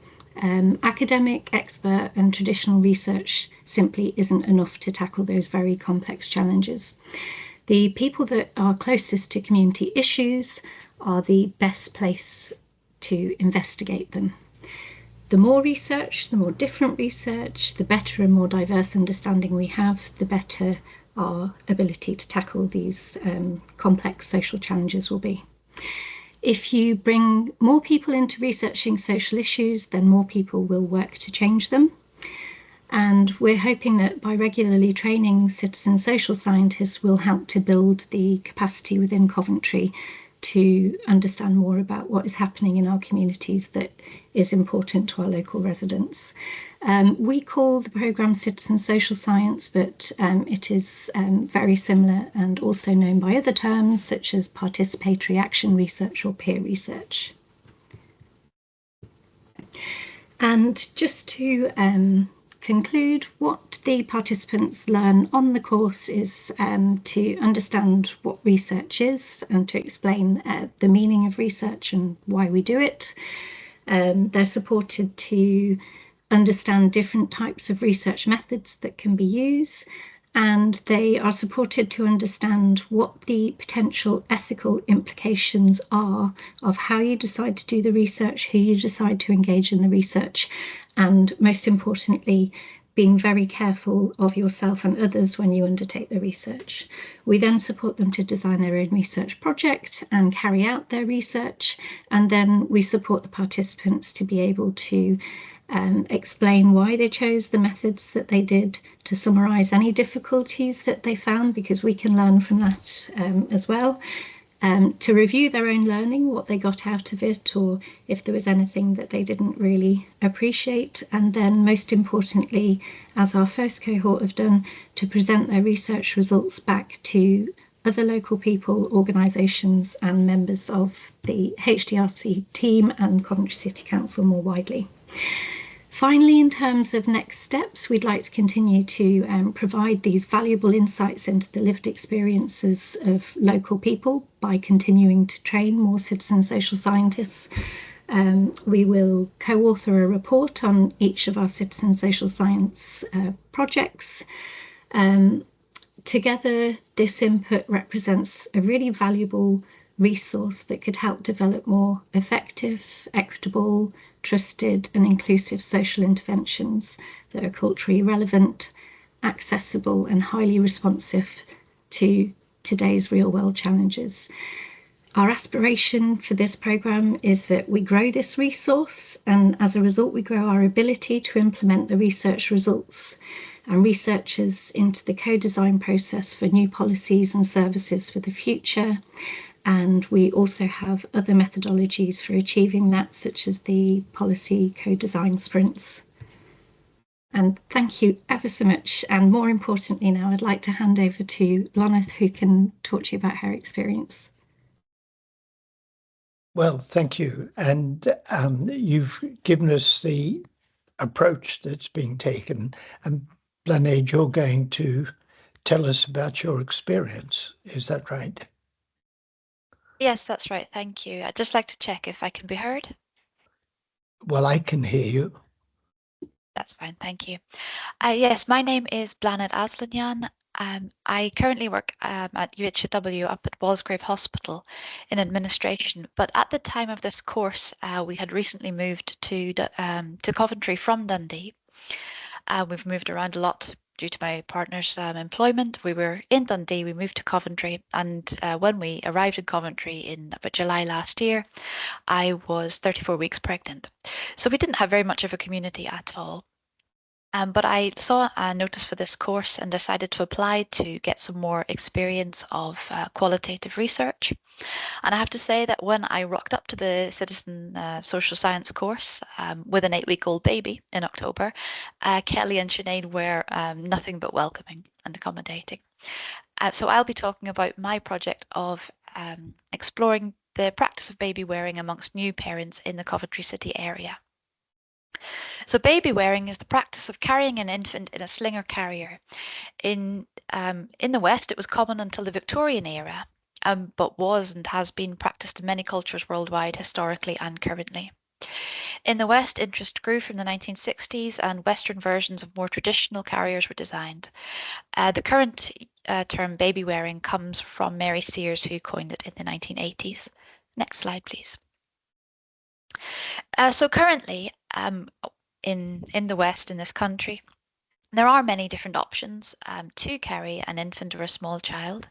S7: Academic, expert and traditional research simply isn't enough to tackle those very complex challenges. The people that are closest to community issues are the best place to investigate them. The more research, the more different research, the better and more diverse understanding we have, the better our ability to tackle these complex social challenges will be. If you bring more people into researching social issues, then more people will work to change them. And we're hoping that by regularly training citizen social scientists will help to build the capacity within Coventry to understand more about what is happening in our communities that is important to our local residents. We call the programme Citizen Social Science, but it is very similar and also known by other terms such as participatory action research or peer research. And just to conclude, what the participants learn on the course is to understand what research is and to explain the meaning of research and why we do it. They're supported to understand different types of research methods that can be used, and they are supported to understand what the potential ethical implications are of how you decide to do the research, who you decide to engage in the research, and most importantly, being very careful of yourself and others when you undertake the research. We then support them to design their own research project and carry out their research, and then we support the participants to be able to explain why they chose the methods that they did, to summarise any difficulties that they found, because we can learn from that as well, to review their own learning, what they got out of it, or if there was anything that they didn't really appreciate, and then most importantly, as our first cohort have done, to present their research results back to other local people, organisations and members of the HDRC team and Coventry City Council more widely. Finally, in terms of next steps, we'd like to continue to provide these valuable insights into the lived experiences of local people by continuing to train more citizen social scientists. We will co-author a report on each of our citizen social science projects. Together, this input represents a really valuable resource that could help develop more effective, equitable, trusted and inclusive social interventions that are culturally relevant, accessible and highly responsive to today's real world challenges. Our aspiration for this programme is that we grow this resource, and as a result we grow our ability to implement the research results and researchers into the co-design process for new policies and services for the future. And we also have other methodologies for achieving that, such as the policy co-design sprints. And thank you ever so much. And more importantly now, I'd like to hand over to Loneth, who can talk to you about her experience.
S1: Well, thank you. And you've given us the approach that's being taken. And Blaned, you're going to tell us about your experience. Is that right?
S8: Yes, that's right. Thank you. I'd just like to check if I can be heard.
S1: Well, I can hear you.
S8: That's fine. Thank you. Yes, my name is Blaned Aslanyan. I currently work at UHW up at Walsgrave Hospital in administration, but at the time of this course, we had recently moved to Coventry from Dundee. We've moved around a lot due to my partner's employment. We were in Dundee, we moved to Coventry, and when we arrived in Coventry in about July last year, I was 34 weeks pregnant. So we didn't have very much of a community at all. But I saw a notice for this course and decided to apply to get some more experience of qualitative research. And I have to say that when I rocked up to the Citizen Social Science course with an 8-week-old baby in October, Kelly and Sinead were nothing but welcoming and accommodating. So I'll be talking about my project of exploring the practice of baby wearing amongst new parents in the Coventry City area. So baby wearing is the practice of carrying an infant in a sling or carrier. In the West, it was common until the Victorian era, but was and has been practiced in many cultures worldwide, historically and currently. In the West, interest grew from the 1960s, and Western versions of more traditional carriers were designed. The current term baby wearing comes from Mary Sears, who coined it in the 1980s. Next slide, please. So currently, in the West, in this country, there are many different options to carry an infant or a small child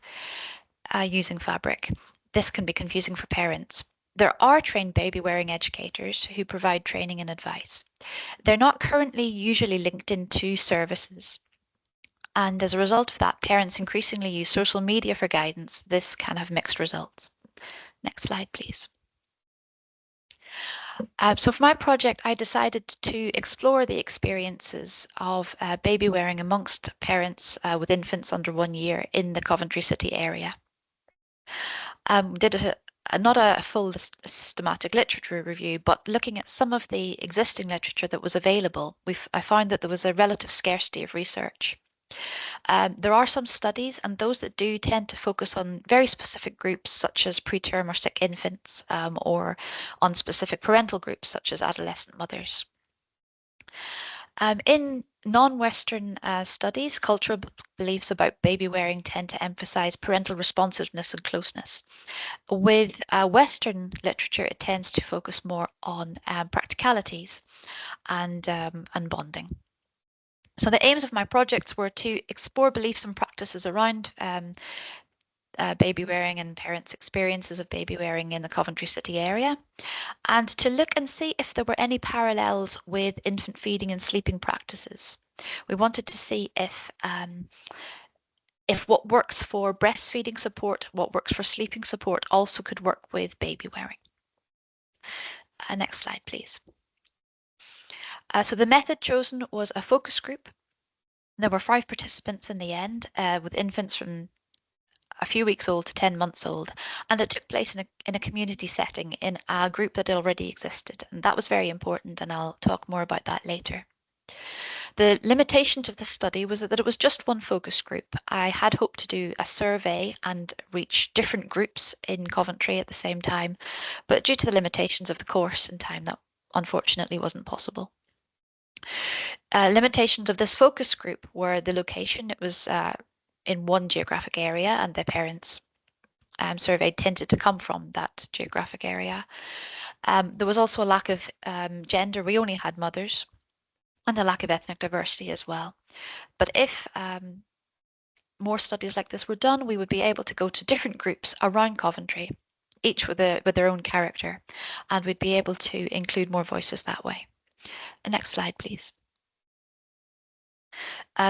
S8: using fabric. This can be confusing for parents. There are trained baby wearing educators who provide training and advice. They're not currently usually linked into services. And as a result of that, parents increasingly use social media for guidance. This can have mixed results. Next slide, please. So for my project, I decided to explore the experiences of baby wearing amongst parents with infants under 1 year in the Coventry city area. Did not a full systematic literature review, but looking at some of the existing literature that was available, I found that there was a relative scarcity of research. There are some studies, and those that do tend to focus on very specific groups such as preterm or sick infants, or on specific parental groups such as adolescent mothers. In non-Western studies, cultural beliefs about baby wearing tend to emphasize parental responsiveness and closeness. With Western literature, it tends to focus more on practicalities and bonding. So the aims of my projects were to explore beliefs and practices around baby wearing and parents' experiences of baby wearing in the Coventry city area, and to look and see if there were any parallels with infant feeding and sleeping practices. We wanted to see if what works for breastfeeding support, what works for sleeping support, also could work with baby wearing. Next slide, please. So the method chosen was a focus group. There were 5 participants in the end, with infants from a few weeks old to 10 months old, and it took place in a community setting in a group that already existed, and that was very important, and I'll talk more about that later. The limitations of this study was that it was just one focus group. I had hoped to do a survey and reach different groups in Coventry at the same time, but due to the limitations of the course and time, that unfortunately wasn't possible. Limitations of this focus group were the location. It was in one geographic area, and the parents surveyed tended to come from that geographic area. There was also a lack of gender. We only had mothers, and a lack of ethnic diversity as well. But if more studies like this were done, we would be able to go to different groups around Coventry, each with their own character, and we'd be able to include more voices that way. The next slide, please.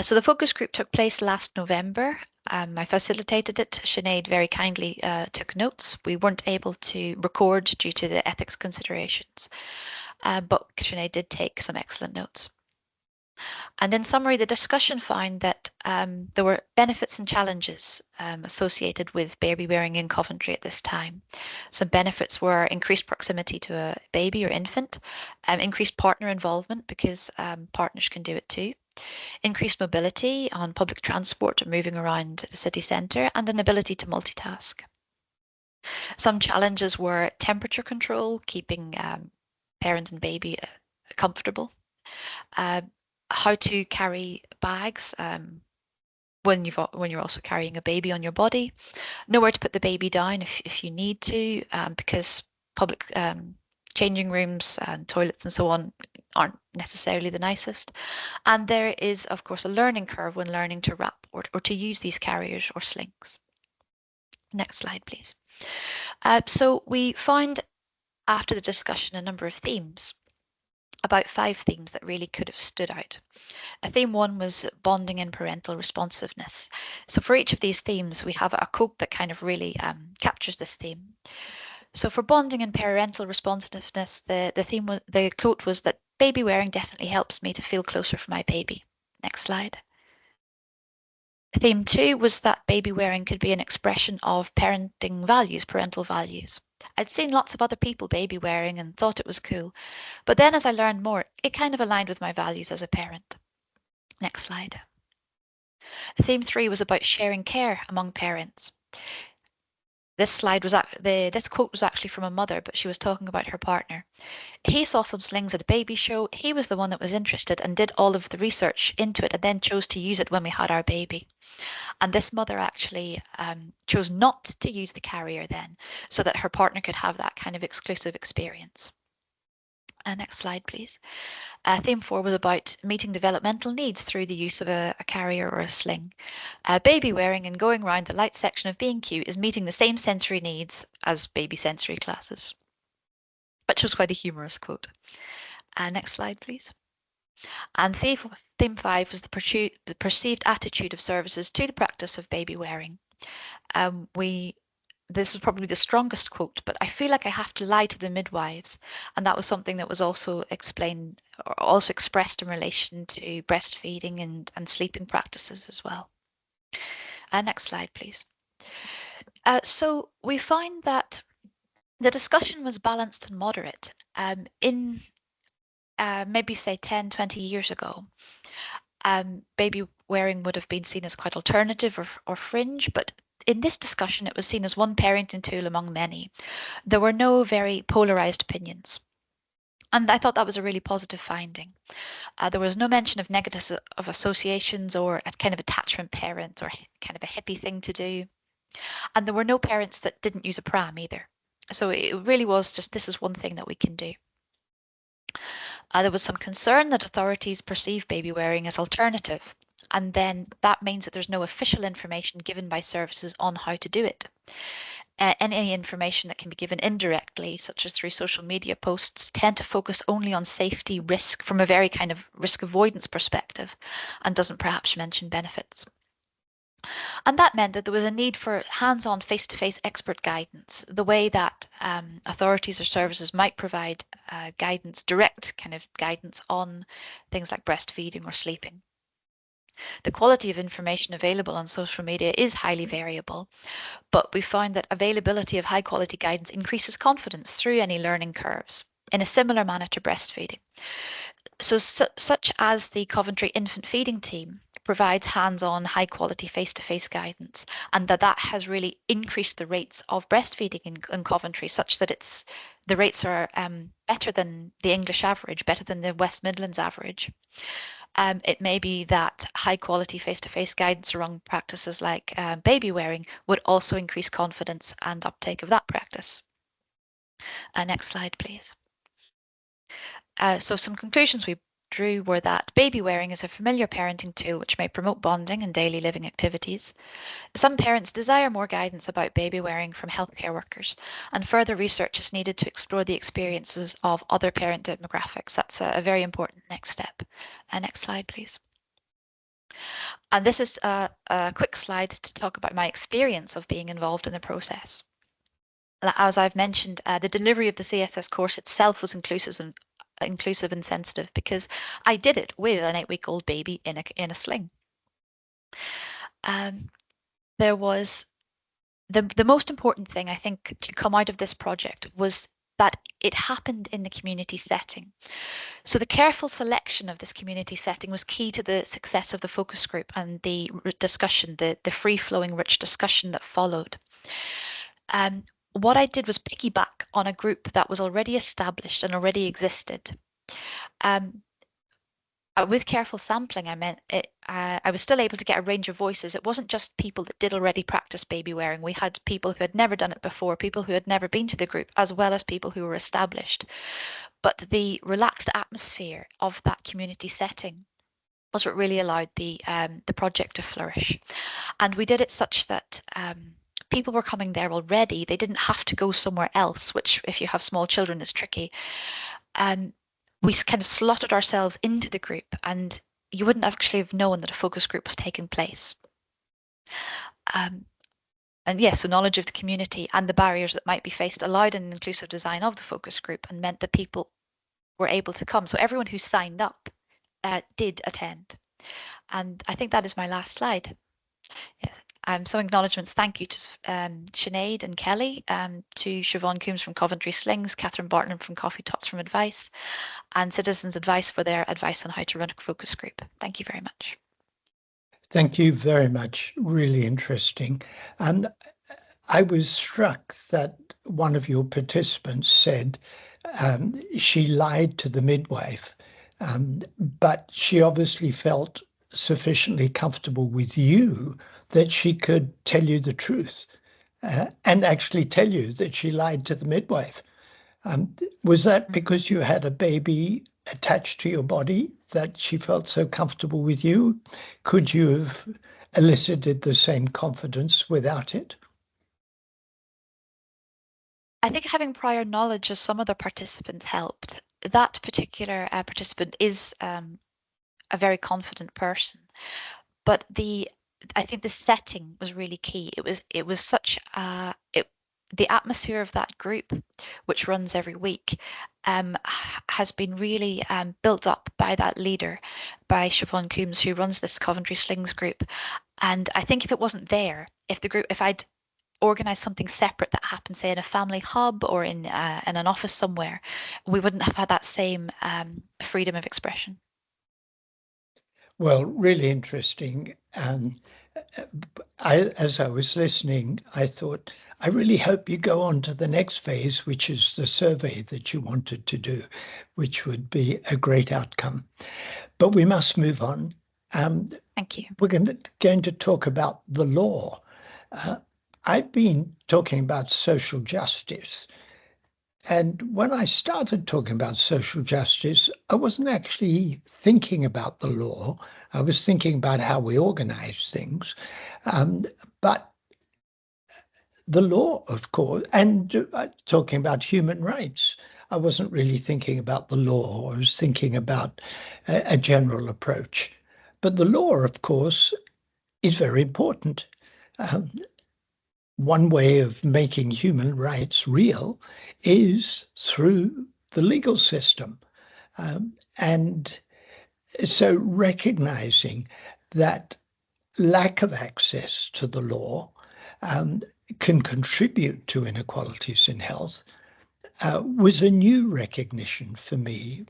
S8: So the focus group took place last November. I facilitated it. Sinead very kindly took notes. We weren't able to record due to the ethics considerations, but Sinead did take some excellent notes. And in summary, the discussion found that there were benefits and challenges associated with baby wearing in Coventry at this time. Some benefits were increased proximity to a baby or infant, increased partner involvement because partners can do it too, increased mobility on public transport or moving around the city centre, and an ability to multitask. Some challenges were temperature control, keeping parent and baby comfortable, how to carry bags when you're also carrying a baby on your body, nowhere to put the baby down if you need to, because public changing rooms and toilets and so on aren't necessarily the nicest. And there is, of course, a learning curve when learning to wrap or to use these carriers or slings. Next slide, please. So we found after the discussion a number of themes, about 5 themes that really could have stood out. Theme 1 was bonding and parental responsiveness. So for each of these themes, we have a quote that kind of really captures this theme. So for bonding and parental responsiveness, the quote was that baby wearing definitely helps me to feel closer for my baby. Next slide. Theme 2 was that baby wearing could be an expression of parenting values, parental values. I'd seen lots of other people baby wearing and thought it was cool, but then as I learned more, it kind of aligned with my values as a parent. Next slide. Theme 3 was about sharing care among parents. This slide was this quote was actually from a mother, but she was talking about her partner. He saw some slings at a baby show. He was the one that was interested and did all of the research into it and then chose to use it when we had our baby. And this mother actually chose not to use the carrier then, so that her partner could have that kind of exclusive experience. Next slide, please. Theme 4 was about meeting developmental needs through the use of a carrier or a sling. Baby wearing and going around the light section of B&Q is meeting the same sensory needs as baby sensory classes, which was quite a humorous quote. Next slide, please. And theme 5 was the perceived attitude of services to the practice of baby wearing. This was probably the strongest quote, but I feel like I have to lie to the midwives, and that was something that was also explained or also expressed in relation to breastfeeding and sleeping practices as well. Next slide, please. So we find that the discussion was balanced and moderate. In maybe say 10, 20 years ago, baby wearing would have been seen as quite alternative or fringe, but in this discussion, it was seen as one parenting tool among many. There were no very polarized opinions. And I thought that was a really positive finding. There was no mention of negatives of associations or a kind of attachment parent or kind of a hippie thing to do. And there were no parents that didn't use a pram either. So it really was just, this is one thing that we can do. There was some concern that authorities perceive baby wearing as alternative, and then that means that there's no official information given by services on how to do it. Any information that can be given indirectly, such as through social media posts, tend to focus only on safety risk from a very kind of risk avoidance perspective and doesn't perhaps mention benefits. And that meant that there was a need for hands-on face-to-face expert guidance, the way that authorities or services might provide guidance, direct kind of guidance on things like breastfeeding or sleeping. The quality of information available on social media is highly variable, but we found that availability of high quality guidance increases confidence through any learning curves in a similar manner to breastfeeding. So such as the Coventry infant feeding team provides hands-on high quality face-to-face guidance, and that has really increased the rates of breastfeeding in Coventry, such that the rates are better than the English average, better than the West Midlands average. It may be that high quality face-to-face guidance around practices like baby wearing would also increase confidence and uptake of that practice. Next slide, please. So some conclusions we drew were that baby wearing is a familiar parenting tool which may promote bonding and daily living activities. Some parents desire more guidance about baby wearing from healthcare workers, and further research is needed to explore the experiences of other parent demographics. That's a very important next step. Next slide, please. And this is a quick slide to talk about my experience of being involved in the process. As I've mentioned, the delivery of the CSS course itself was inclusive and sensitive because I did it with an 8-week-old baby in a sling. There was the most important thing I think to come out of this project was that it happened in the community setting. So the careful selection of this community setting was key to the success of the focus group and the discussion, the free-flowing, rich discussion that followed. What I did was piggyback on a group that was already established and already existed. With careful sampling, I meant I was still able to get a range of voices. It wasn't just people that did already practice baby wearing. We had people who had never done it before, people who had never been to the group, as well as people who were established. But the relaxed atmosphere of that community setting was what really allowed the project to flourish. And we did it such that people were coming there already. They didn't have to go somewhere else, which if you have small children is tricky. We kind of slotted ourselves into the group, and you wouldn't actually have known that a focus group was taking place. And yeah, so knowledge of the community and the barriers that might be faced allowed an inclusive design of the focus group and meant that people were able to come. So everyone who signed up did attend. And I think that is my last slide. Some acknowledgements. Thank you to Sinead and Kelly, to Siobhan Coombs from Coventry Slings, Catherine Barton from Coffee Tots from Advice, and Citizens Advice for their advice on how to run a focus group. Thank you very much.
S1: Thank you very much. Really interesting. And I was struck that one of your participants said she lied to the midwife, but she obviously felt sufficiently comfortable with you that she could tell you the truth and actually tell you that she lied to the midwife. Was that because you had a baby attached to your body that she felt so comfortable with you? Could you have elicited the same confidence without it?
S8: I think having prior knowledge of some of the participants helped. That particular participant is a very confident person, but I think the setting was really key. It was such the atmosphere of that group, which runs every week, has been really built up by that leader, by Siobhan Coombs, who runs this Coventry Slings group. And I think if it wasn't there, if I'd organize something separate that happened, say in a family hub or in an office somewhere, we wouldn't have had that same freedom of expression.
S1: Well, really interesting. As I was listening, I thought, I really hope you go on to the next phase, which is the survey that you wanted to do, which would be a great outcome. But we must move on.
S8: Thank you.
S1: We're going to talk about the law. I've been talking about social justice. And when I started talking about social justice, I wasn't actually thinking about the law. I was thinking about how we organize things. But the law, of course, and talking about human rights, I wasn't really thinking about the law. I was thinking about a general approach. But the law, of course, is very important. One way of making human rights real is through the legal system. And so recognizing that lack of access to the law can contribute to inequalities in health was a new recognition for me,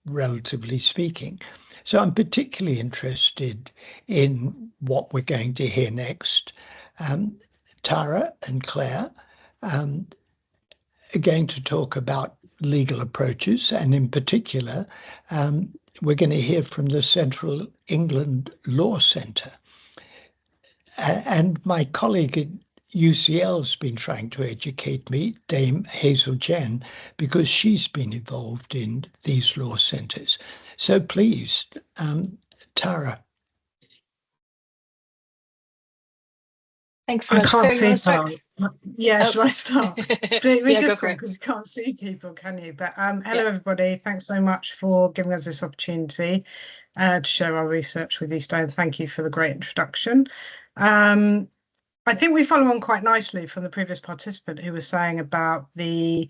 S1: relatively speaking. So I'm particularly interested in what we're going to hear next. Tara and Claire are going to talk about legal approaches, and in particular, we're going to hear from the Central England Law Centre. And my colleague at UCL has been trying to educate me, Dame Hazel Jen, because she's been involved in these law centres. So please, Tara.
S9: Thanks so much.
S10: I can't
S9: Claire,
S10: see Tara. Yeah, shall I start? It's really difficult because you can't see people, can you? But hello, everybody. Thanks so much for giving us this opportunity to share our research with you today. And thank you for the great introduction. I think we follow on quite nicely from the previous participant who was saying about the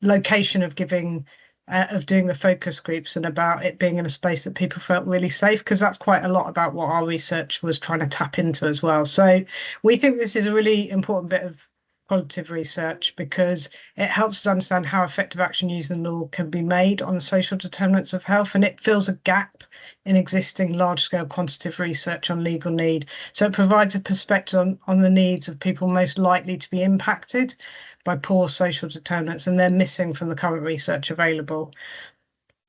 S10: location of doing the focus groups and about it being in a space that people felt really safe, because that's quite a lot about what our research was trying to tap into as well. So we think this is a really important bit of qualitative research because it helps us understand how effective action using the law can be made on the social determinants of health, and it fills a gap in existing large-scale quantitative research on legal need. So it provides a perspective on the needs of people most likely to be impacted by poor social determinants, and they're missing from the current research available.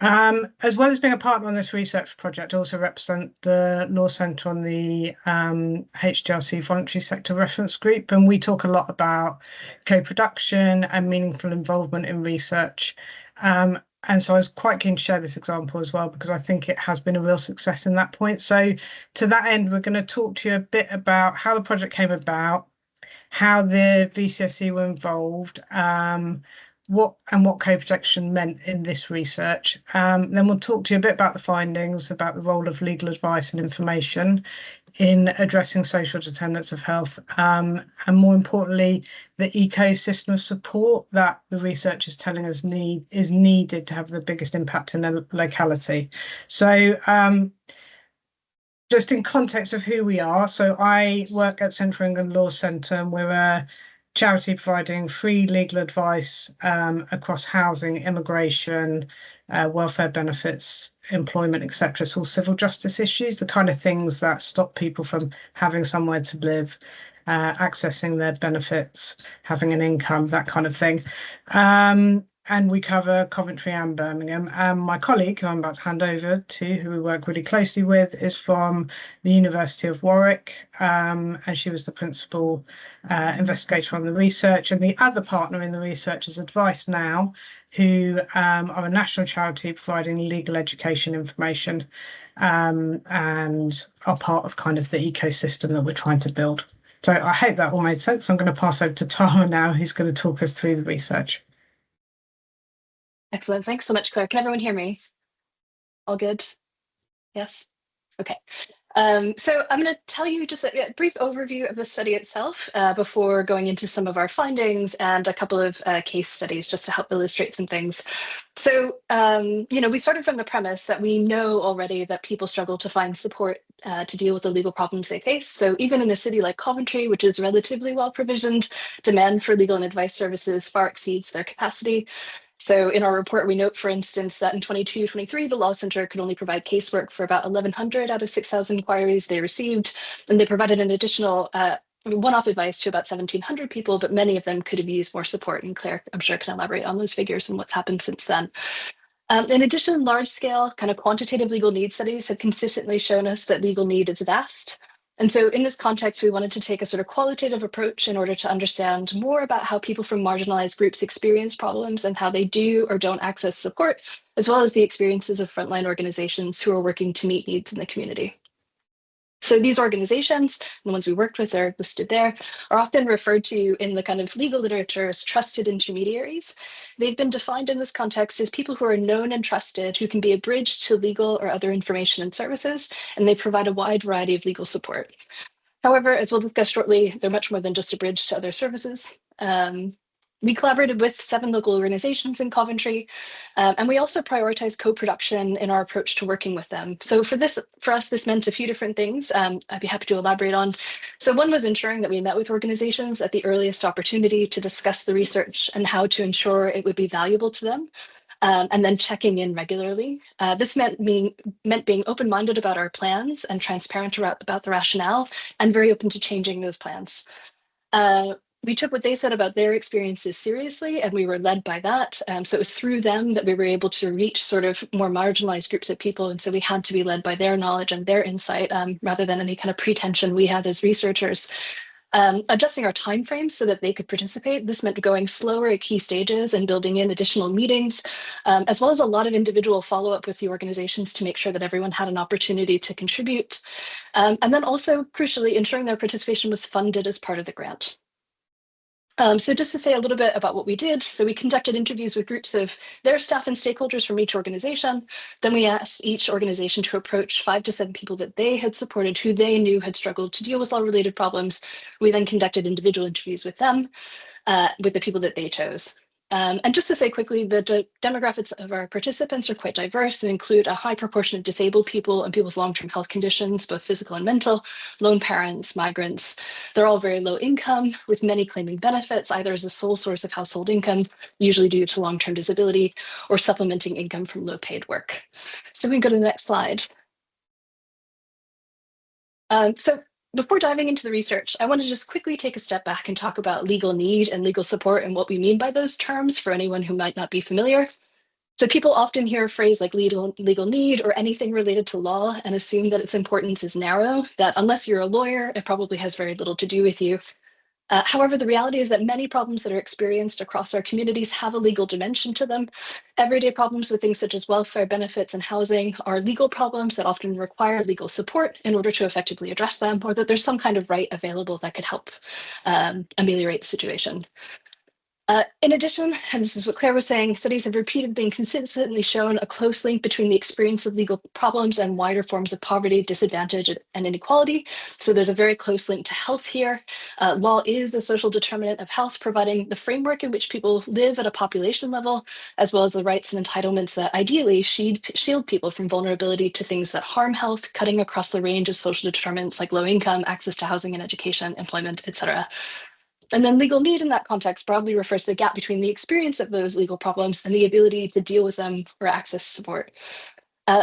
S10: As well as being a partner on this research project, I also represent the Law Centre on the HDRC Voluntary Sector Reference Group, and we talk a lot about co-production and meaningful involvement in research. And so I was quite keen to share this example as well, because I think it has been a real success in that point. So to that end, we're going to talk to you a bit about how the project came about, how the VCSE were involved, what co-production meant in this research. Then we'll talk to you a bit about the findings, about the role of legal advice and information in addressing social determinants of health, and more importantly, the ecosystem of support that the research is telling us is needed to have the biggest impact in a locality. So just in context of who we are, so I work at Central England Law Centre, and we're a charity providing free legal advice across housing, immigration, welfare benefits, employment, etc. So all civil justice issues, the kind of things that stop people from having somewhere to live, accessing their benefits, having an income, that kind of thing. And we cover Coventry and Birmingham. My colleague, who I'm about to hand over to, who we work really closely with, is from the University of Warwick, and she was the principal investigator on the research. And the other partner in the research is Advice Now, who are a national charity providing legal education information, and are part of kind of the ecosystem that we're trying to build. So I hope that all made sense. I'm going to pass over to Tara now, who's going to talk us through the research.
S9: Excellent. Thanks so much, Claire. Can everyone hear me? All good? Yes? Okay. So I'm going to tell you just a brief overview of the study itself before going into some of our findings and a couple of case studies just to help illustrate some things. So, we started from the premise that we know already that people struggle to find support to deal with the legal problems they face. So even in a city like Coventry, which is relatively well provisioned, demand for legal and advice services far exceeds their capacity. So in our report, we note, for instance, that in 22-23, the Law Centre could only provide casework for about 1,100 out of 6,000 inquiries they received, and they provided an additional one-off advice to about 1,700 people, but many of them could have used more support, and Claire, I'm sure, can elaborate on those figures and what's happened since then. In addition, large-scale kind of quantitative legal need studies have consistently shown us that legal need is vast. And so in this context, we wanted to take a sort of qualitative approach in order to understand more about how people from marginalized groups experience problems and how they do or don't access support, as well as the experiences of frontline organizations who are working to meet needs in the community. So these organizations, the ones we worked with are listed there, are often referred to in the kind of legal literature as trusted intermediaries. They've been defined in this context as people who are known and trusted, who can be a bridge to legal or other information and services, and they provide a wide variety of legal support. However, as we'll discuss shortly, they're much more than just a bridge to other services. We collaborated with 7 local organizations in Coventry, and we also prioritized co-production in our approach to working with them. So for us, this meant a few different things I'd be happy to elaborate on. So one was ensuring that we met with organizations at the earliest opportunity to discuss the research and how to ensure it would be valuable to them. And then checking in regularly. This meant being open-minded about our plans and transparent about the rationale, and very open to changing those plans. We took what they said about their experiences seriously, and we were led by that. So it was through them that we were able to reach sort of more marginalized groups of people. And so we had to be led by their knowledge and their insight rather than any kind of pretension we had as researchers. Adjusting our timeframes so that they could participate. This meant going slower at key stages and building in additional meetings, as well as a lot of individual follow-up with the organizations to make sure that everyone had an opportunity to contribute. And then also, crucially, ensuring their participation was funded as part of the grant. So just to say a little bit about what we did. So we conducted interviews with groups of their staff and stakeholders from each organization. Then we asked each organization to approach 5 to 7 people that they had supported, who they knew had struggled to deal with law-related problems. We then conducted individual interviews with them, with the people that they chose. And just to say quickly, the demographics of our participants are quite diverse and include a high proportion of disabled people and people with long-term health conditions, both physical and mental, lone parents, migrants. They're all very low income, with many claiming benefits, either as a sole source of household income, usually due to long-term disability, or supplementing income from low-paid work. So we can go to the next slide. Before diving into the research, I want to just quickly take a step back and talk about legal need and legal support and what we mean by those terms for anyone who might not be familiar. So people often hear a phrase like legal need or anything related to law and assume that its importance is narrow, that unless you're a lawyer, it probably has very little to do with you. However, the reality is that many problems that are experienced across our communities have a legal dimension to them. Everyday problems with things such as welfare benefits and housing are legal problems that often require legal support in order to effectively address them, or that there's some kind of right available that could help ameliorate the situation. In addition, and this is what Claire was saying, studies have repeatedly and consistently shown a close link between the experience of legal problems and wider forms of poverty, disadvantage, and inequality. So there's a very close link to health here. Law is a social determinant of health, providing the framework in which people live at a population level, as well as the rights and entitlements that ideally shield people from vulnerability to things that harm health, cutting across the range of social determinants like low income, access to housing and education, employment, etc. And then legal need in that context broadly refers to the gap between the experience of those legal problems and the ability to deal with them or access support.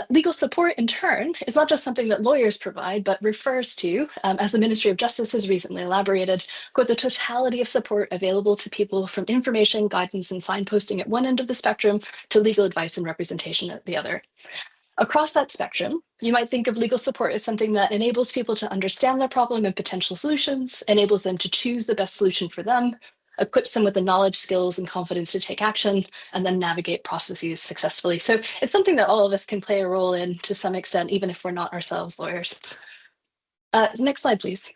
S9: Legal support, in turn, is not just something that lawyers provide, but refers to, as the Ministry of Justice has recently elaborated, quote, the totality of support available to people from information, guidance, and signposting at one end of the spectrum to legal advice and representation at the other. Across that spectrum, you might think of legal support as something that enables people to understand their problem and potential solutions, enables them to choose the best solution for them, equips them with the knowledge, skills, and confidence to take action, and then navigate processes successfully. So it's something that all of us can play a role in to some extent, even if we're not ourselves lawyers. Next slide, please.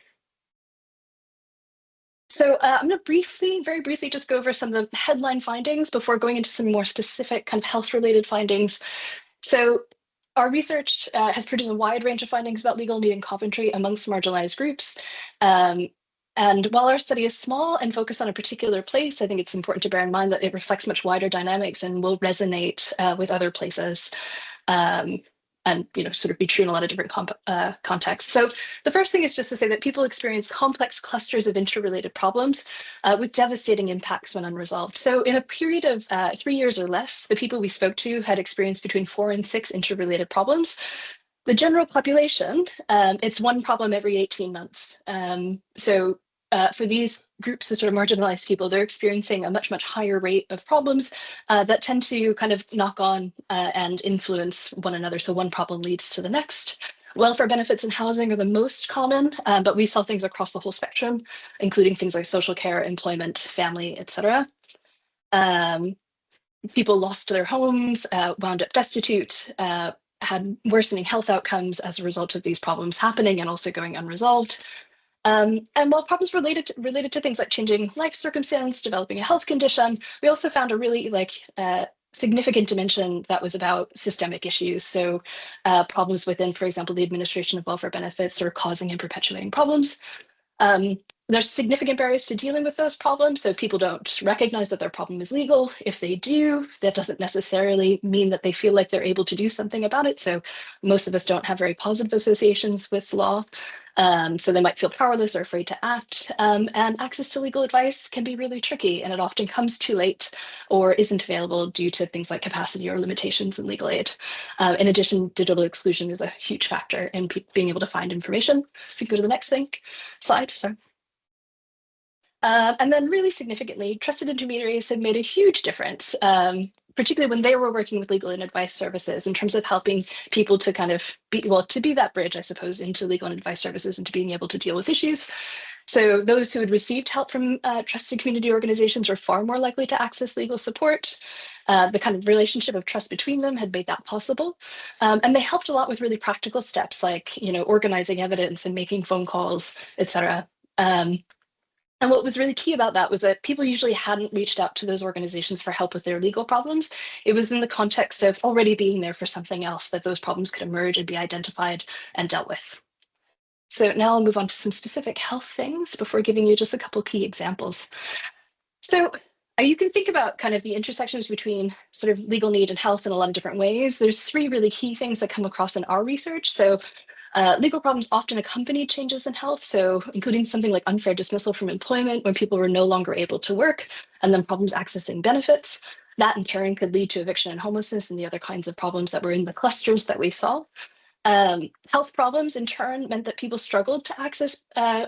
S9: So I'm going to very briefly, just go over some of the headline findings before going into some more specific kind of health-related findings. So our research has produced a wide range of findings about legal need in Coventry amongst marginalised groups. And while our study is small and focused on a particular place, I think it's important to bear in mind that it reflects much wider dynamics and will resonate with other places. And sort of be true in a lot of different contexts. So the first thing is just to say that people experience complex clusters of interrelated problems with devastating impacts when unresolved. So in a period of 3 years or less, the people we spoke to had experienced between 4 and 6 interrelated problems. The general population, it's one problem every 18 months. So for these groups of sort of marginalized people, they're experiencing a much, much higher rate of problems that tend to kind of knock on and influence one another. So one problem leads to the next. Welfare benefits and housing are the most common, but we saw things across the whole spectrum, including things like social care, employment, family, etc. People lost their homes, wound up destitute, had worsening health outcomes as a result of these problems happening and also going unresolved. And while problems related to things like changing life circumstance, developing a health condition, we also found a really significant dimension that was about systemic issues. So problems within, for example, the administration of welfare benefits or causing and perpetuating problems. There's significant barriers to dealing with those problems. So people don't recognize that their problem is legal. If they do, that doesn't necessarily mean that they feel like they're able to do something about it. So most of us don't have very positive associations with law. So they might feel powerless or afraid to act. And access to legal advice can be really tricky, and it often comes too late or isn't available due to things like capacity or limitations in legal aid. In addition, digital exclusion is a huge factor in being able to find information. If you go to the next slide, sorry. And then really significantly, trusted intermediaries have made a huge difference, particularly when they were working with legal and advice services in terms of helping people to kind of be that bridge, I suppose, into legal and advice services and to being able to deal with issues. So those who had received help from trusted community organizations were far more likely to access legal support. The kind of relationship of trust between them had made that possible. And they helped a lot with really practical steps like, organizing evidence and making phone calls, et cetera. And what was really key about that was that people usually hadn't reached out to those organizations for help with their legal problems. It was in the context of already being there for something else that those problems could emerge and be identified and dealt with. So now I'll move on to some specific health things before giving you just a couple key examples. So you can think about kind of the intersections between sort of legal need and health in a lot of different ways. There's 3 really key things that come across in our research. So legal problems often accompany changes in health, so including something like unfair dismissal from employment when people were no longer able to work, and then problems accessing benefits. That in turn could lead to eviction and homelessness and the other kinds of problems that were in the clusters that we saw. Health problems in turn meant that people struggled to access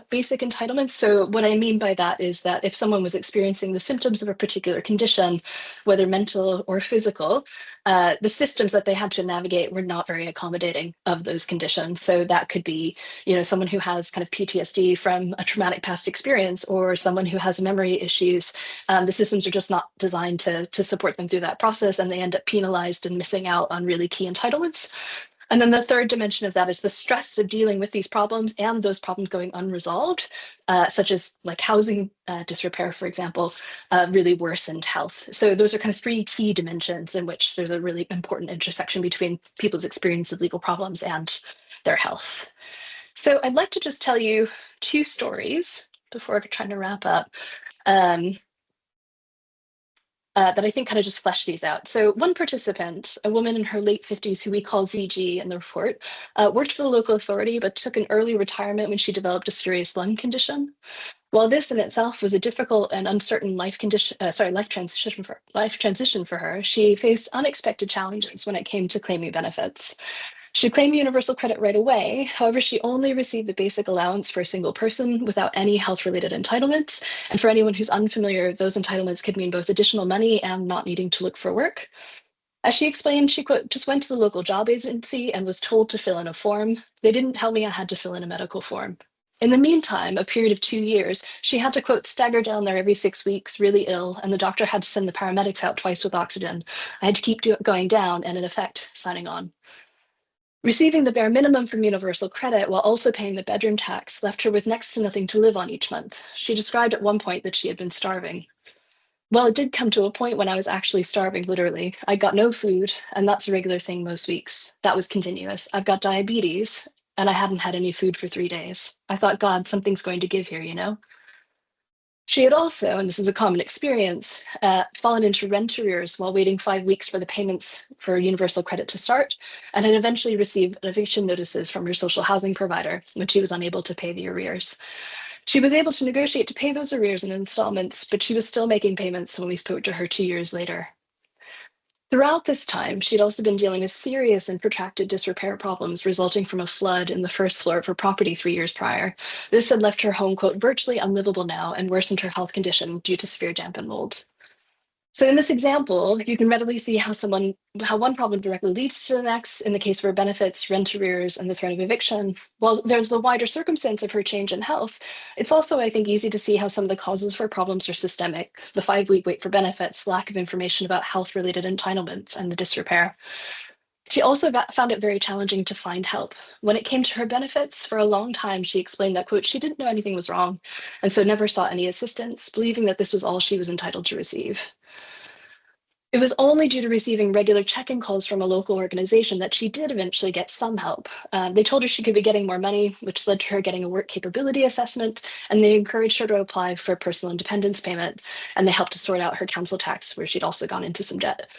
S9: basic entitlements. So what I mean by that is that if someone was experiencing the symptoms of a particular condition, whether mental or physical, the systems that they had to navigate were not very accommodating of those conditions. So that could be, someone who has kind of PTSD from a traumatic past experience, or someone who has memory issues. The systems are just not designed to support them through that process, and they end up penalized and missing out on really key entitlements. And then the third dimension of that is the stress of dealing with these problems and those problems going unresolved, such as like housing disrepair, for example, really worsened health. So those are kind of three key dimensions in which there's a really important intersection between people's experience of legal problems and their health. So I'd like to just tell you two stories before trying to wrap up. That I think kind of just flesh these out. So one participant, a woman in her late 50s who we call ZG in the report, worked for the local authority but took an early retirement when she developed a serious lung condition. While this in itself was a difficult and uncertain life transition for her, she faced unexpected challenges when it came to claiming benefits. She claimed universal credit right away. However, she only received the basic allowance for a single person without any health-related entitlements. And for anyone who's unfamiliar, those entitlements could mean both additional money and not needing to look for work. As she explained, she, quote, just went to the local job agency and was told to fill in a form. They didn't tell me I had to fill in a medical form. In the meantime, a period of 2 years, she had to, quote, stagger down there every 6 weeks, really ill, and the doctor had to send the paramedics out twice with oxygen. I had to keep going down and, in effect, signing on. Receiving the bare minimum from universal credit while also paying the bedroom tax left her with next to nothing to live on each month. She described at one point that she had been starving. Well, it did come to a point when I was actually starving, literally. I got no food, and that's a regular thing most weeks. That was continuous. I've got diabetes, and I hadn't had any food for 3 days. I thought, God, something's going to give here, you know? She had also, and this is a common experience, fallen into rent arrears while waiting 5 weeks for the payments for universal credit to start, and had eventually received eviction notices from her social housing provider when she was unable to pay the arrears. She was able to negotiate to pay those arrears in installments, but she was still making payments when we spoke to her 2 years later. Throughout this time, she'd also been dealing with serious and protracted disrepair problems resulting from a flood in the first floor of her property 3 years prior. This had left her home, quote, virtually unlivable now and worsened her health condition due to severe damp and mold. So in this example, you can readily see how one problem directly leads to the next in the case of her benefits, rent arrears, and the threat of eviction. While there's the wider circumstance of her change in health, it's also, I think, easy to see how some of the causes for problems are systemic. The 5-week wait for benefits, lack of information about health-related entitlements, and the disrepair. She also found it very challenging to find help. When it came to her benefits, for a long time, she explained that, quote, she didn't know anything was wrong, and so never sought any assistance, believing that this was all she was entitled to receive. It was only due to receiving regular check-in calls from a local organization that she did eventually get some help. They told her she could be getting more money, which led to her getting a work capability assessment, and they encouraged her to apply for personal independence payment, and they helped to sort out her council tax, where she'd also gone into some debt.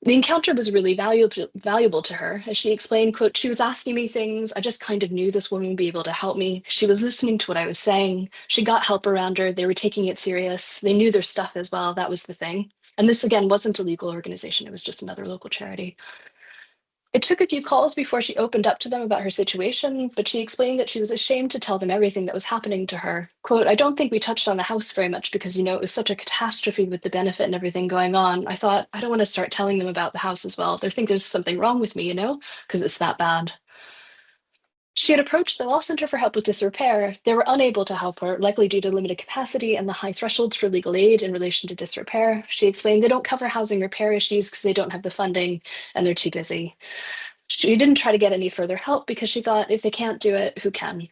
S9: The encounter was really valuable to her. As she explained, quote, she was asking me things. I just kind of knew this woman would be able to help me. She was listening to what I was saying. She got help around her. They were taking it serious. They knew their stuff as well. That was the thing. And this, again, wasn't a legal organization. It was just another local charity. It took a few calls before she opened up to them about her situation, but she explained that she was ashamed to tell them everything that was happening to her. Quote, I don't think we touched on the house very much because, you know, it was such a catastrophe with the benefit and everything going on. I thought, I don't want to start telling them about the house as well. They think there's something wrong with me, you know, because it's that bad. She had approached the law center for help with disrepair. They were unable to help her, likely due to limited capacity and the high thresholds for legal aid in relation to disrepair. She explained they don't cover housing repair issues because they don't have the funding and they're too busy. She didn't try to get any further help because she thought if they can't do it, who can?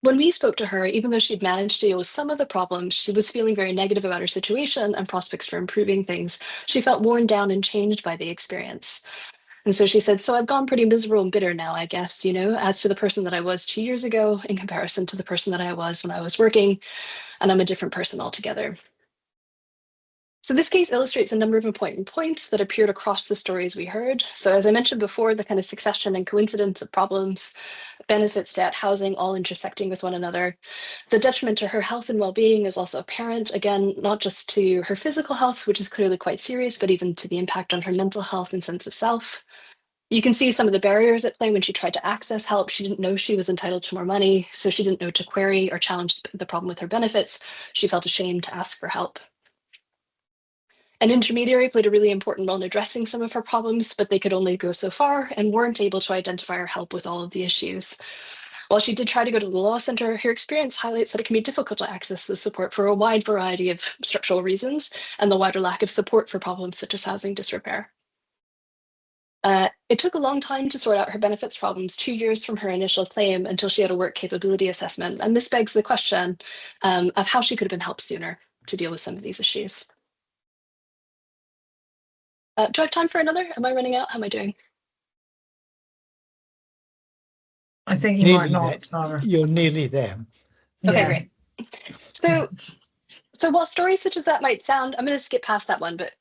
S9: When we spoke to her, even though she'd managed to deal with some of the problems, she was feeling very negative about her situation and prospects for improving things. She felt worn down and changed by the experience. And so she said, so I've gone pretty miserable and bitter now, I guess, you know, as to the person that I was 2 years ago in comparison to the person that I was when I was working, and I'm a different person altogether. So this case illustrates a number of important points that appeared across the stories we heard. So as I mentioned before, the kind of succession and coincidence of problems, benefits, debt, housing, all intersecting with one another. The detriment to her health and well-being is also apparent, again, not just to her physical health, which is clearly quite serious, but even to the impact on her mental health and sense of self. You can see some of the barriers at play when she tried to access help. She didn't know she was entitled to more money, so she didn't know to query or challenge the problem with her benefits. She felt ashamed to ask for help. An intermediary played a really important role in addressing some of her problems, but they could only go so far and weren't able to identify or help with all of the issues. While she did try to go to the law center, her experience highlights that it can be difficult to access the support for a wide variety of structural reasons and the wider lack of support for problems such as housing disrepair. It took a long time to sort out her benefits problems, 2 years from her initial claim until she had a work capability assessment. And this begs the question of how she could have been helped sooner to deal with some of these issues. Do I have time for another? Am I running out? How am I doing?
S10: I think you
S1: Nearly
S10: might not,
S1: there.
S10: Tara.
S1: You're nearly there.
S9: Okay,
S10: Yeah.
S9: great. So while stories such as that might sound, I'm going to skip past that one, but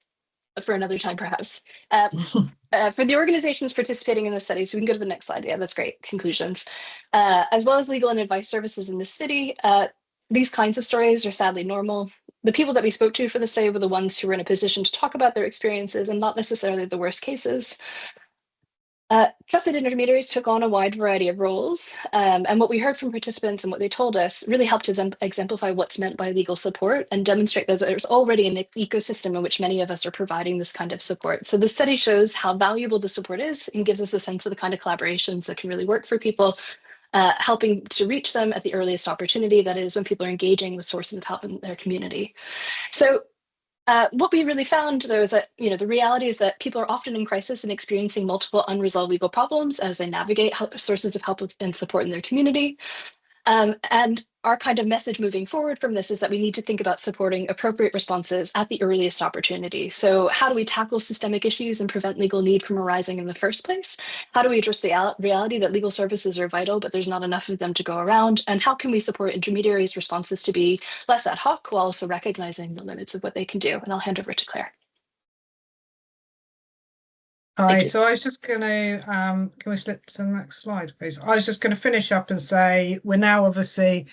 S9: for another time perhaps. For the organizations participating in the study, so we can go to the next slide. Yeah, that's great. Conclusions. As well as legal and advice services in the city, these kinds of stories are sadly normal. The people that we spoke to for the study were the ones who were in a position to talk about their experiences and not necessarily the worst cases. Trusted intermediaries took on a wide variety of roles, and what we heard from participants and what they told us really helped to exemplify what's meant by legal support and demonstrate that there's already an ecosystem in which many of us are providing this kind of support. So the study shows how valuable the support is and gives us a sense of the kind of collaborations that can really work for people, helping to reach them at the earliest opportunity, that is when people are engaging with sources of help in their community. So what we really found, though, is that the reality is that people are often in crisis and experiencing multiple unresolved legal problems as they navigate sources of help and support in their community. And our kind of message moving forward from this is that we need to think about supporting appropriate responses at the earliest opportunity. So how do we tackle systemic issues and prevent legal need from arising in the first place? How do we address the reality that legal services are vital, but there's not enough of them to go around? And how can we support intermediaries' responses to be less ad hoc while also recognizing the limits of what they can do? And I'll hand over to Claire.
S10: Hi, so I was just going to, can we slip to the next slide, please? I was just going to finish up and say we're now obviously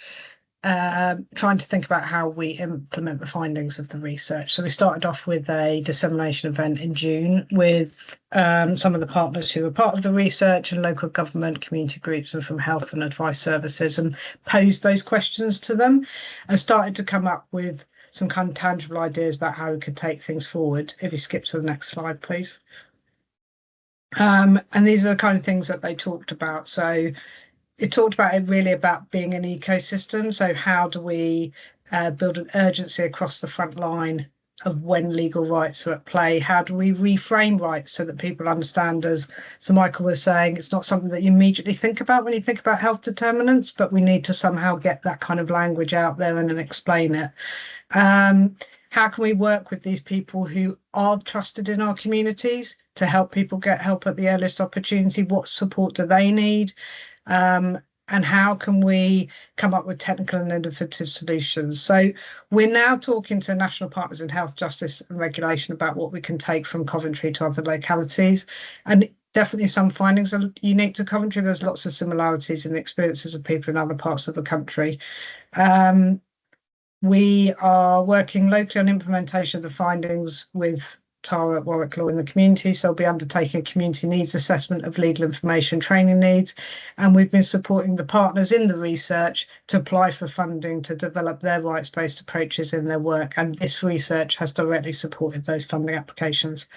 S10: trying to think about how we implement the findings of the research. So we started off with a dissemination event in June with some of the partners who were part of the research and local government, community groups and from health and advice services, and posed those questions to them and started to come up with some kind of tangible ideas about how we could take things forward. If you skip to the next slide, please. And these are the kind of things that they talked about. So it talked about it really about being an ecosystem. So how do we build an urgency across the front line of when legal rights are at play? How do we reframe rights so that people understand, as Sir Michael was saying, it's not something that you immediately think about when you think about health determinants, but we need to somehow get that kind of language out there and then explain it. How can we work with these people who are trusted in our communities to help people get help at the earliest opportunity? What support do they need? And how can we come up with technical and innovative solutions? So we're now talking to national partners in health, justice and regulation about what we can take from Coventry to other localities. And definitely some findings are unique to Coventry. There's lots of similarities in the experiences of people in other parts of the country. We are working locally on implementation of the findings with Tara at Warwick Law in the community. So we'll be undertaking a community needs assessment of legal information training needs. And we've been supporting the partners in the research to apply for funding to develop their rights-based approaches in their work. And this research has directly supported those funding applications.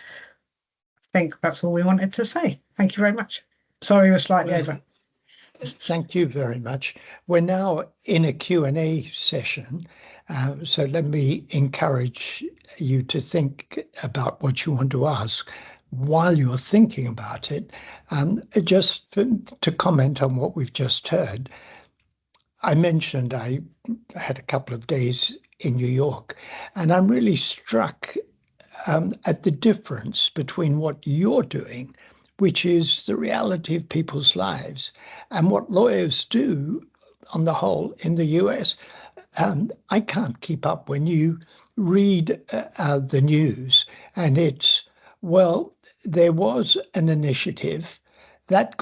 S10: I think that's all we wanted to say. Thank you very much. Sorry, we're slightly over.
S1: Thank you very much. We're now in a Q&A session. So let me encourage you to think about what you want to ask while you're thinking about it. Just to comment on what we've just heard, I mentioned I had a couple of days in New York, and I'm really struck at the difference between what you're doing, which is the reality of people's lives, and what lawyers do on the whole in the US. I can't keep up when you read the news and it's, well, there was an initiative that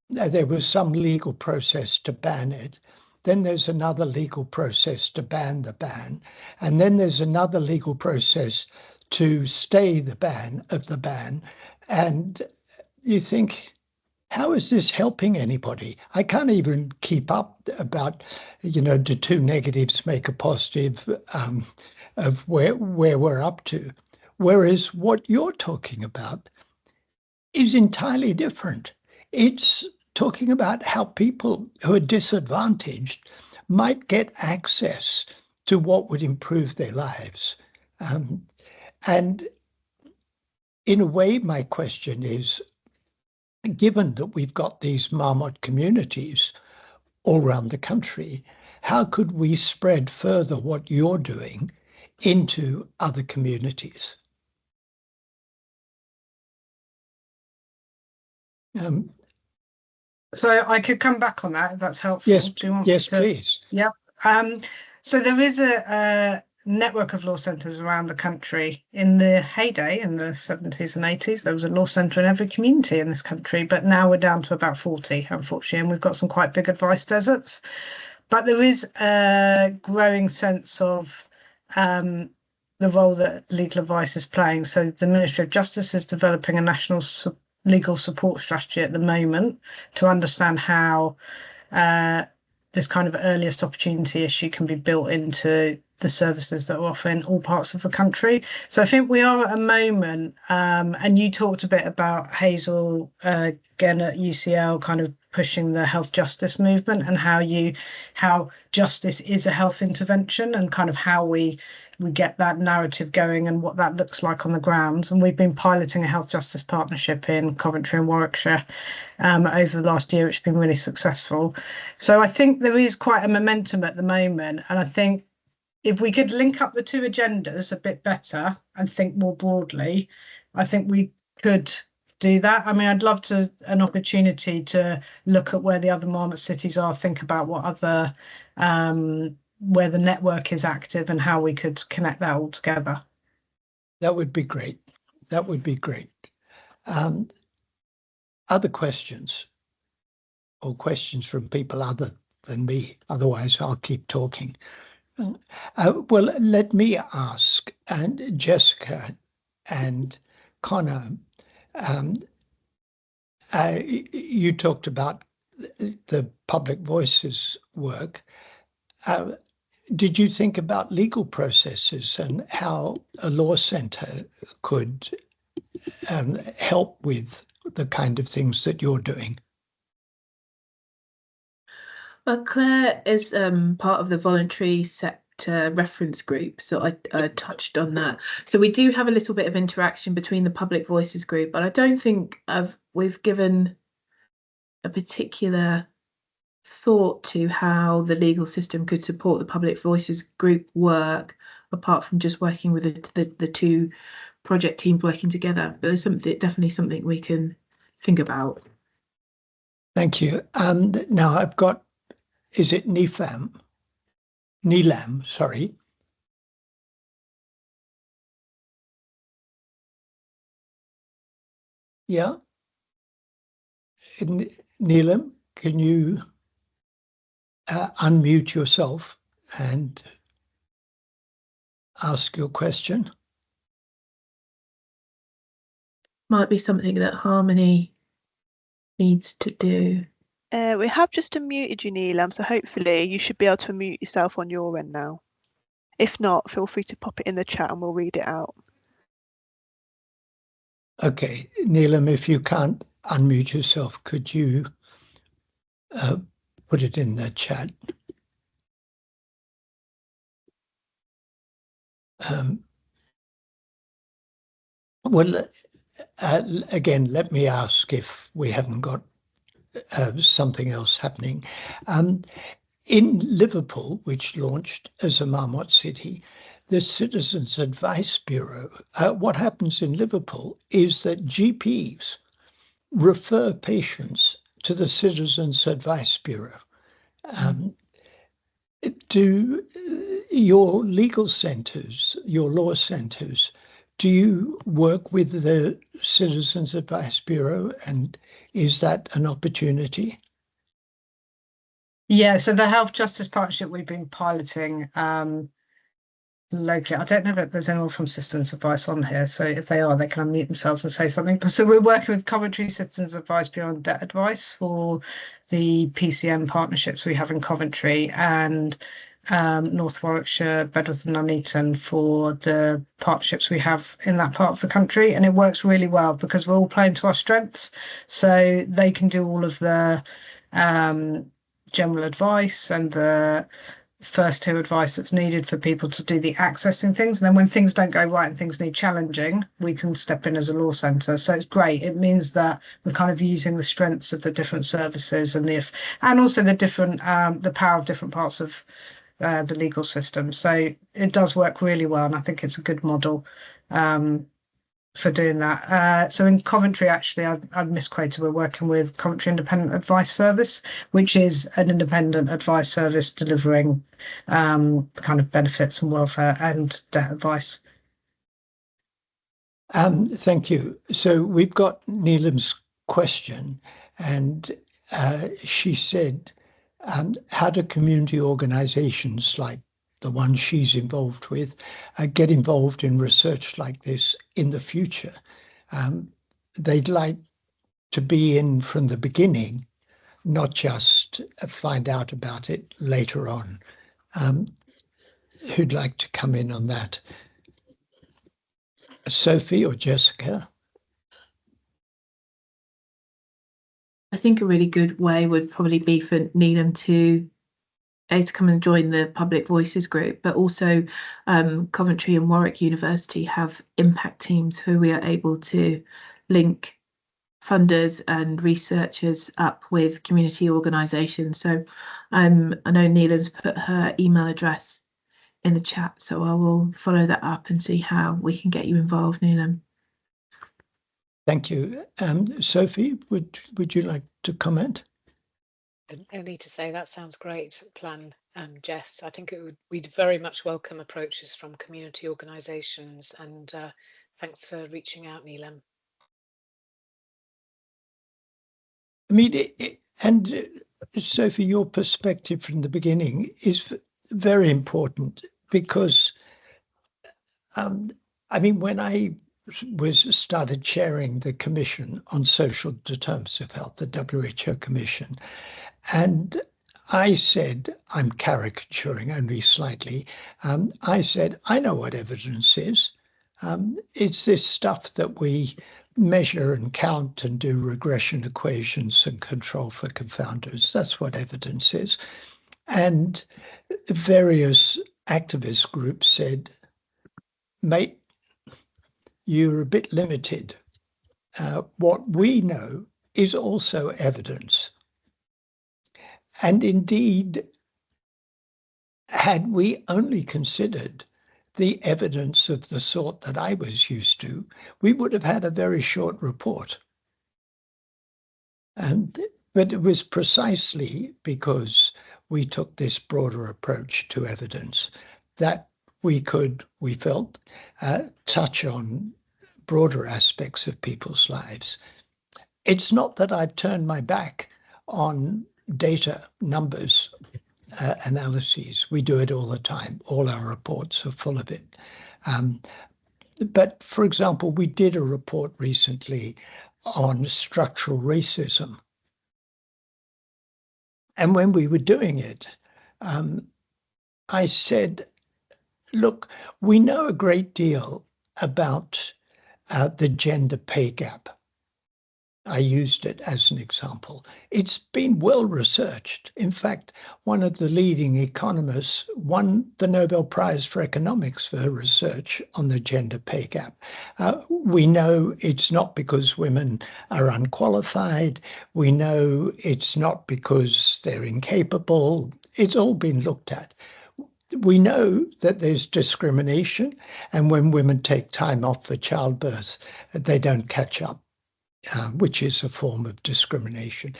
S1: there was some legal process to ban it. Then there's another legal process to ban the ban. And then there's another legal process to stay the ban of the ban. And you think, how is this helping anybody? I can't even keep up about, do two negatives make a positive of where we're up to. Whereas what you're talking about is entirely different. It's talking about how people who are disadvantaged might get access to what would improve their lives. And in a way, my question is, given that we've got these Marmot communities all around the country, how could we spread further what you're doing into other communities?
S10: So I could come back on that if that's helpful.
S1: Yes,
S10: Do you want
S1: yes,
S10: me to?
S1: please.
S10: Yep. So there is a network of law centres around the country. In the heyday, in the 70s and 80s, there was a law centre in every community in this country, but now we're down to about 40, unfortunately, and we've got some quite big advice deserts. But there is a growing sense of the role that legal advice is playing. So the Ministry of Justice is developing a national legal support strategy at the moment to understand how this kind of earliest opportunity issue can be built into the services that are offered in all parts of the country. So I think we are at a moment, and you talked a bit about Hazel again at UCL kind of pushing the health justice movement and how justice is a health intervention and kind of how we get that narrative going and what that looks like on the ground. And we've been piloting a health justice partnership in Coventry and Warwickshire over the last year, which has been really successful. So I think there is quite a momentum at the moment, and I think if we could link up the two agendas a bit better and think more broadly, I think we could do that. I mean, I'd love an opportunity to look at where the other Marmot cities are, think about what other where the network is active and how we could connect that all together.
S1: That would be great. That would be great. Other questions or questions from people other than me? Otherwise, I'll keep talking. Well, let me ask, and Jessica and Connor, you talked about the Public Voices work. Did you think about legal processes and how a law centre could help with the kind of things that you're doing?
S5: Well, Claire is part of the voluntary sector reference group, so I touched on that. So we do have a little bit of interaction between the Public Voices group, but I don't think we've given a particular thought to how the legal system could support the Public Voices group work, apart from just working with the two project teams working together. But there's definitely something we can think about.
S1: Thank you. Now I've got, is it Neelam, sorry. Yeah. Neelam, can you unmute yourself and ask your question?
S5: Might be something that Harmony needs to do.
S2: We have just unmuted you, Neelam, so hopefully you should be able to unmute yourself on your end now. If not, feel free to pop it in the chat and we'll read it out.
S1: Okay, Neelam, if you can't unmute yourself, could you put it in the chat? Well, again, let me ask if we haven't got something else happening. In Liverpool, which launched as a Marmot city, the Citizens Advice Bureau, what happens in Liverpool is that GPs refer patients to the Citizens Advice Bureau. Do your legal centres, your law centres, do you work with the Citizens Advice Bureau, and is that an opportunity?
S10: Yeah, so the Health Justice Partnership we've been piloting locally. I don't know if there's anyone from Citizens Advice on here, so if they are, they can unmute themselves and say something. So we're working with Coventry Citizens Advice Bureau on debt advice for the PCM partnerships we have in Coventry, and North Warwickshire, Bedworth and Nuneaton for the partnerships we have in that part of the country. And it works really well because we're all playing to our strengths. So they can do all of the general advice and the first-tier advice that's needed for people to do the accessing things. And then when things don't go right and things need challenging, we can step in as a law centre. So it's great. It means that we're kind of using the strengths of the different services and also the different the power of different parts of the legal system. So it does work really well, and I think it's a good model for doing that. So in Coventry, actually, I've misquoted. We're working with Coventry Independent Advice Service, which is an independent advice service delivering kind of benefits and welfare and debt advice.
S1: Thank you. So we've got Neelam's question, and she said, how do community organisations like the one she's involved with, get involved in research like this in the future? They'd like to be in from the beginning, not just find out about it later on. Who'd like to come in on that? Sophie or Jessica?
S5: I think a really good way would probably be for Neelam to come and join the Public Voices group, but also Coventry and Warwick University have impact teams who we are able to link funders and researchers up with community organisations. So I know Neelam's put her email address in the chat, so I will follow that up and see how we can get you involved, Neelam.
S1: Thank you. Sophie, would you like to comment?
S3: Only to say that sounds great plan, Jess. I think we'd very much welcome approaches from community organisations, and thanks for reaching out, Neelam.
S1: I mean, Sophie, your perspective from the beginning is very important because, I mean, when I started chairing the Commission on Social Determinants of Health, the WHO Commission, and I said, I'm caricaturing only slightly, I said, I know what evidence is. It's this stuff that we measure and count and do regression equations and control for confounders. That's what evidence is. And various activist groups said, mate, you're a bit limited. What we know is also evidence. And indeed, had we only considered the evidence of the sort that I was used to, we would have had a very short report. But it was precisely because we took this broader approach to evidence that we could, we felt, touch on broader aspects of people's lives. It's not that I've turned my back on data, numbers, analyses. We do it all the time. All our reports are full of it. But for example, we did a report recently on structural racism. And when we were doing it, I said, look, we know a great deal about the gender pay gap. I used it as an example. It's been well researched. In fact, one of the leading economists won the Nobel Prize for Economics for her research on the gender pay gap. We know it's not because women are unqualified. We know it's not because they're incapable. It's all been looked at. We know that there's discrimination, and when women take time off for childbirth, they don't catch up. Which is a form of discrimination.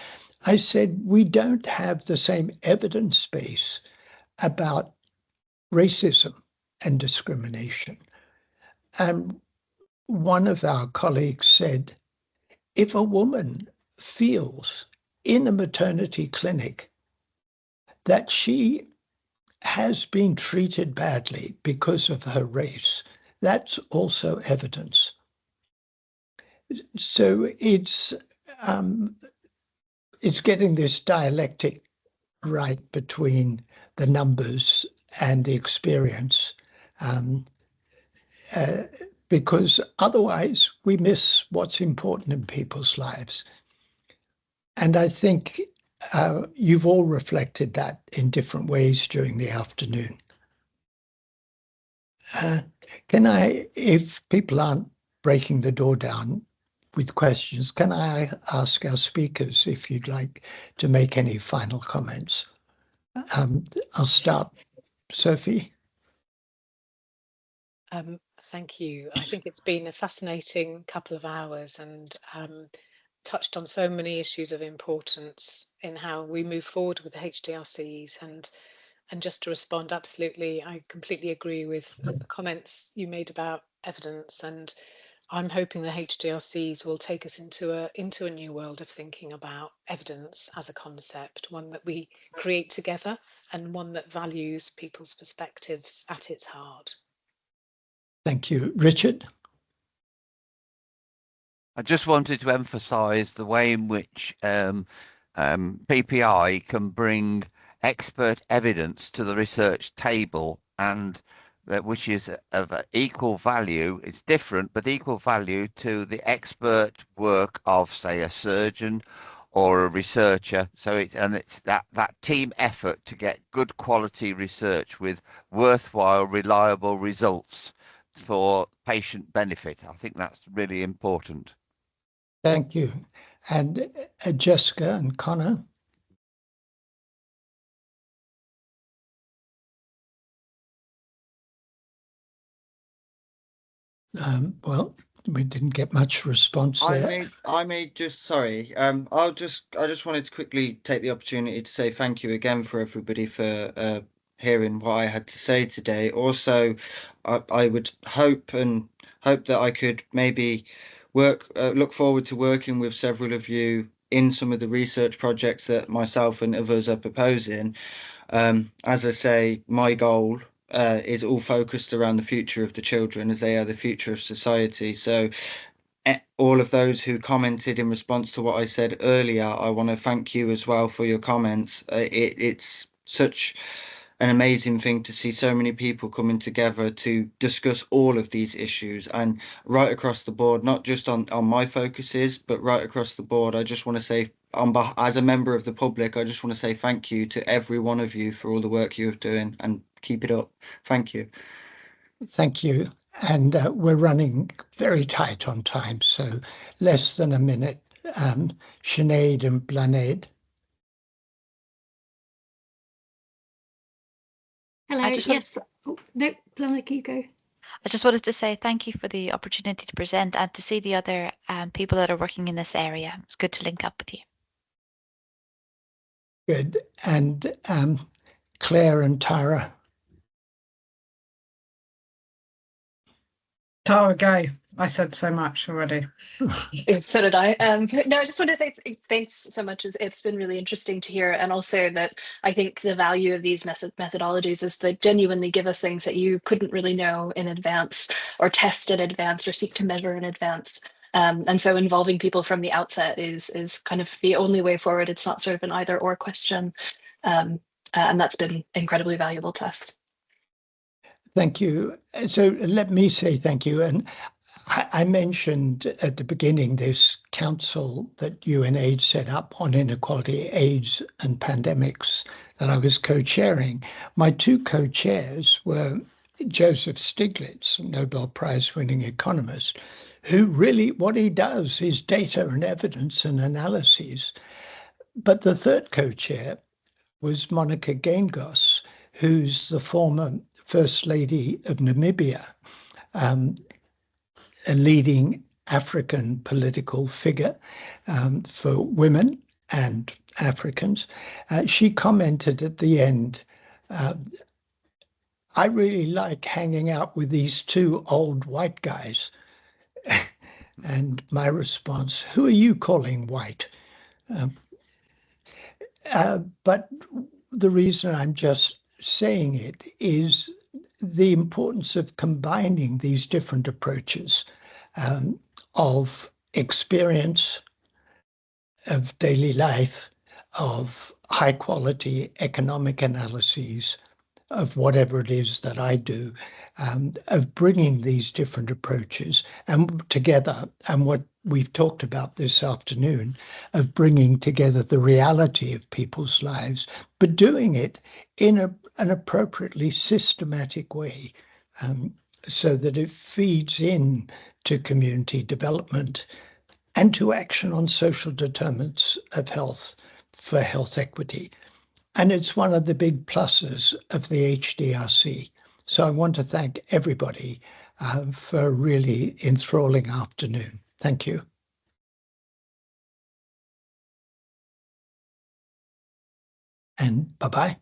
S1: I said, we don't have the same evidence base about racism and discrimination. And one of our colleagues said, if a woman feels in a maternity clinic that she has been treated badly because of her race, that's also evidence. So it's getting this dialectic right between the numbers and the experience, because otherwise we miss what's important in people's lives. And I think you've all reflected that in different ways during the afternoon. Can I, if people aren't breaking the door down with questions, can I ask our speakers if you'd like to make any final comments? I'll start. Sophie?
S3: Thank you. I think it's been a fascinating couple of hours and touched on so many issues of importance in how we move forward with the HDRCs. And just to respond, absolutely, I completely agree with the comments you made about evidence, and I'm hoping the HDRCs will take us into a new world of thinking about evidence as a concept, one that we create together and one that values people's perspectives at its heart.
S1: Thank you. Richard?
S4: I just wanted to emphasise the way in which PPI can bring expert evidence to the research table, and which is of equal value. It's different, but equal value to the expert work of, say, a surgeon or a researcher. So it's that team effort to get good quality research with worthwhile, reliable results for patient benefit. I think that's really important.
S1: Thank you. And Jessica and Connor? Well, we didn't get much response there.
S6: I may just, sorry, I just wanted to quickly take the opportunity to say thank you again for everybody for hearing what I had to say today. Also, I would hope that I could maybe look forward to working with several of you in some of the research projects that myself and others are proposing. As I say, my goal is all focused around the future of the children, as they are the future of society. So all of those who commented in response to what I said earlier, I want to thank you as well for your comments. It's such an amazing thing to see so many people coming together to discuss all of these issues, and right across the board, not just on my focuses, but right across the board. I just want to say, as a member of the public, I just want to say thank you to every one of you for all the work you're doing, and keep it up. Thank you.
S1: Thank you. And we're running very tight on time, so less than a minute. Sinead and Blaned.
S7: Hello, yes. Oh, no, Blaned, you go.
S8: I just wanted to say thank you for the opportunity to present and to see the other people that are working in this area. It's good to link up with you.
S1: Good. And Claire and Tara.
S10: Tara, go. I said so much already.
S9: So did I. No, I just wanted to say thanks so much. It's been really interesting to hear, and also that I think the value of these methodologies is that genuinely give us things that you couldn't really know in advance, or test in advance, or seek to measure in advance. And so involving people from the outset is kind of the only way forward. It's not sort of an either or question, and that's been incredibly valuable to us.
S1: Thank you. So let me say thank you. And I mentioned at the beginning this council that UNAIDS set up on inequality, AIDS and pandemics that I was co-chairing. My two co-chairs were Joseph Stiglitz, Nobel Prize winning economist, who really, what he does is data and evidence and analyses. But the third co-chair was Monica Gaingos, who's the former First Lady of Namibia, a leading African political figure for women and Africans. She commented at the end, I really like hanging out with these two old white guys. And my response, who are you calling white? But the reason I'm just saying it is the importance of combining these different approaches of experience, of daily life, of high quality economic analyses, of whatever it is that I do, of bringing these different approaches and together, and what we've talked about this afternoon, of bringing together the reality of people's lives, but doing it in an appropriately systematic way, so that it feeds in to community development and to action on social determinants of health for health equity. And it's one of the big pluses of the HDRC. So I want to thank everybody for a really enthralling afternoon. Thank you. And bye-bye.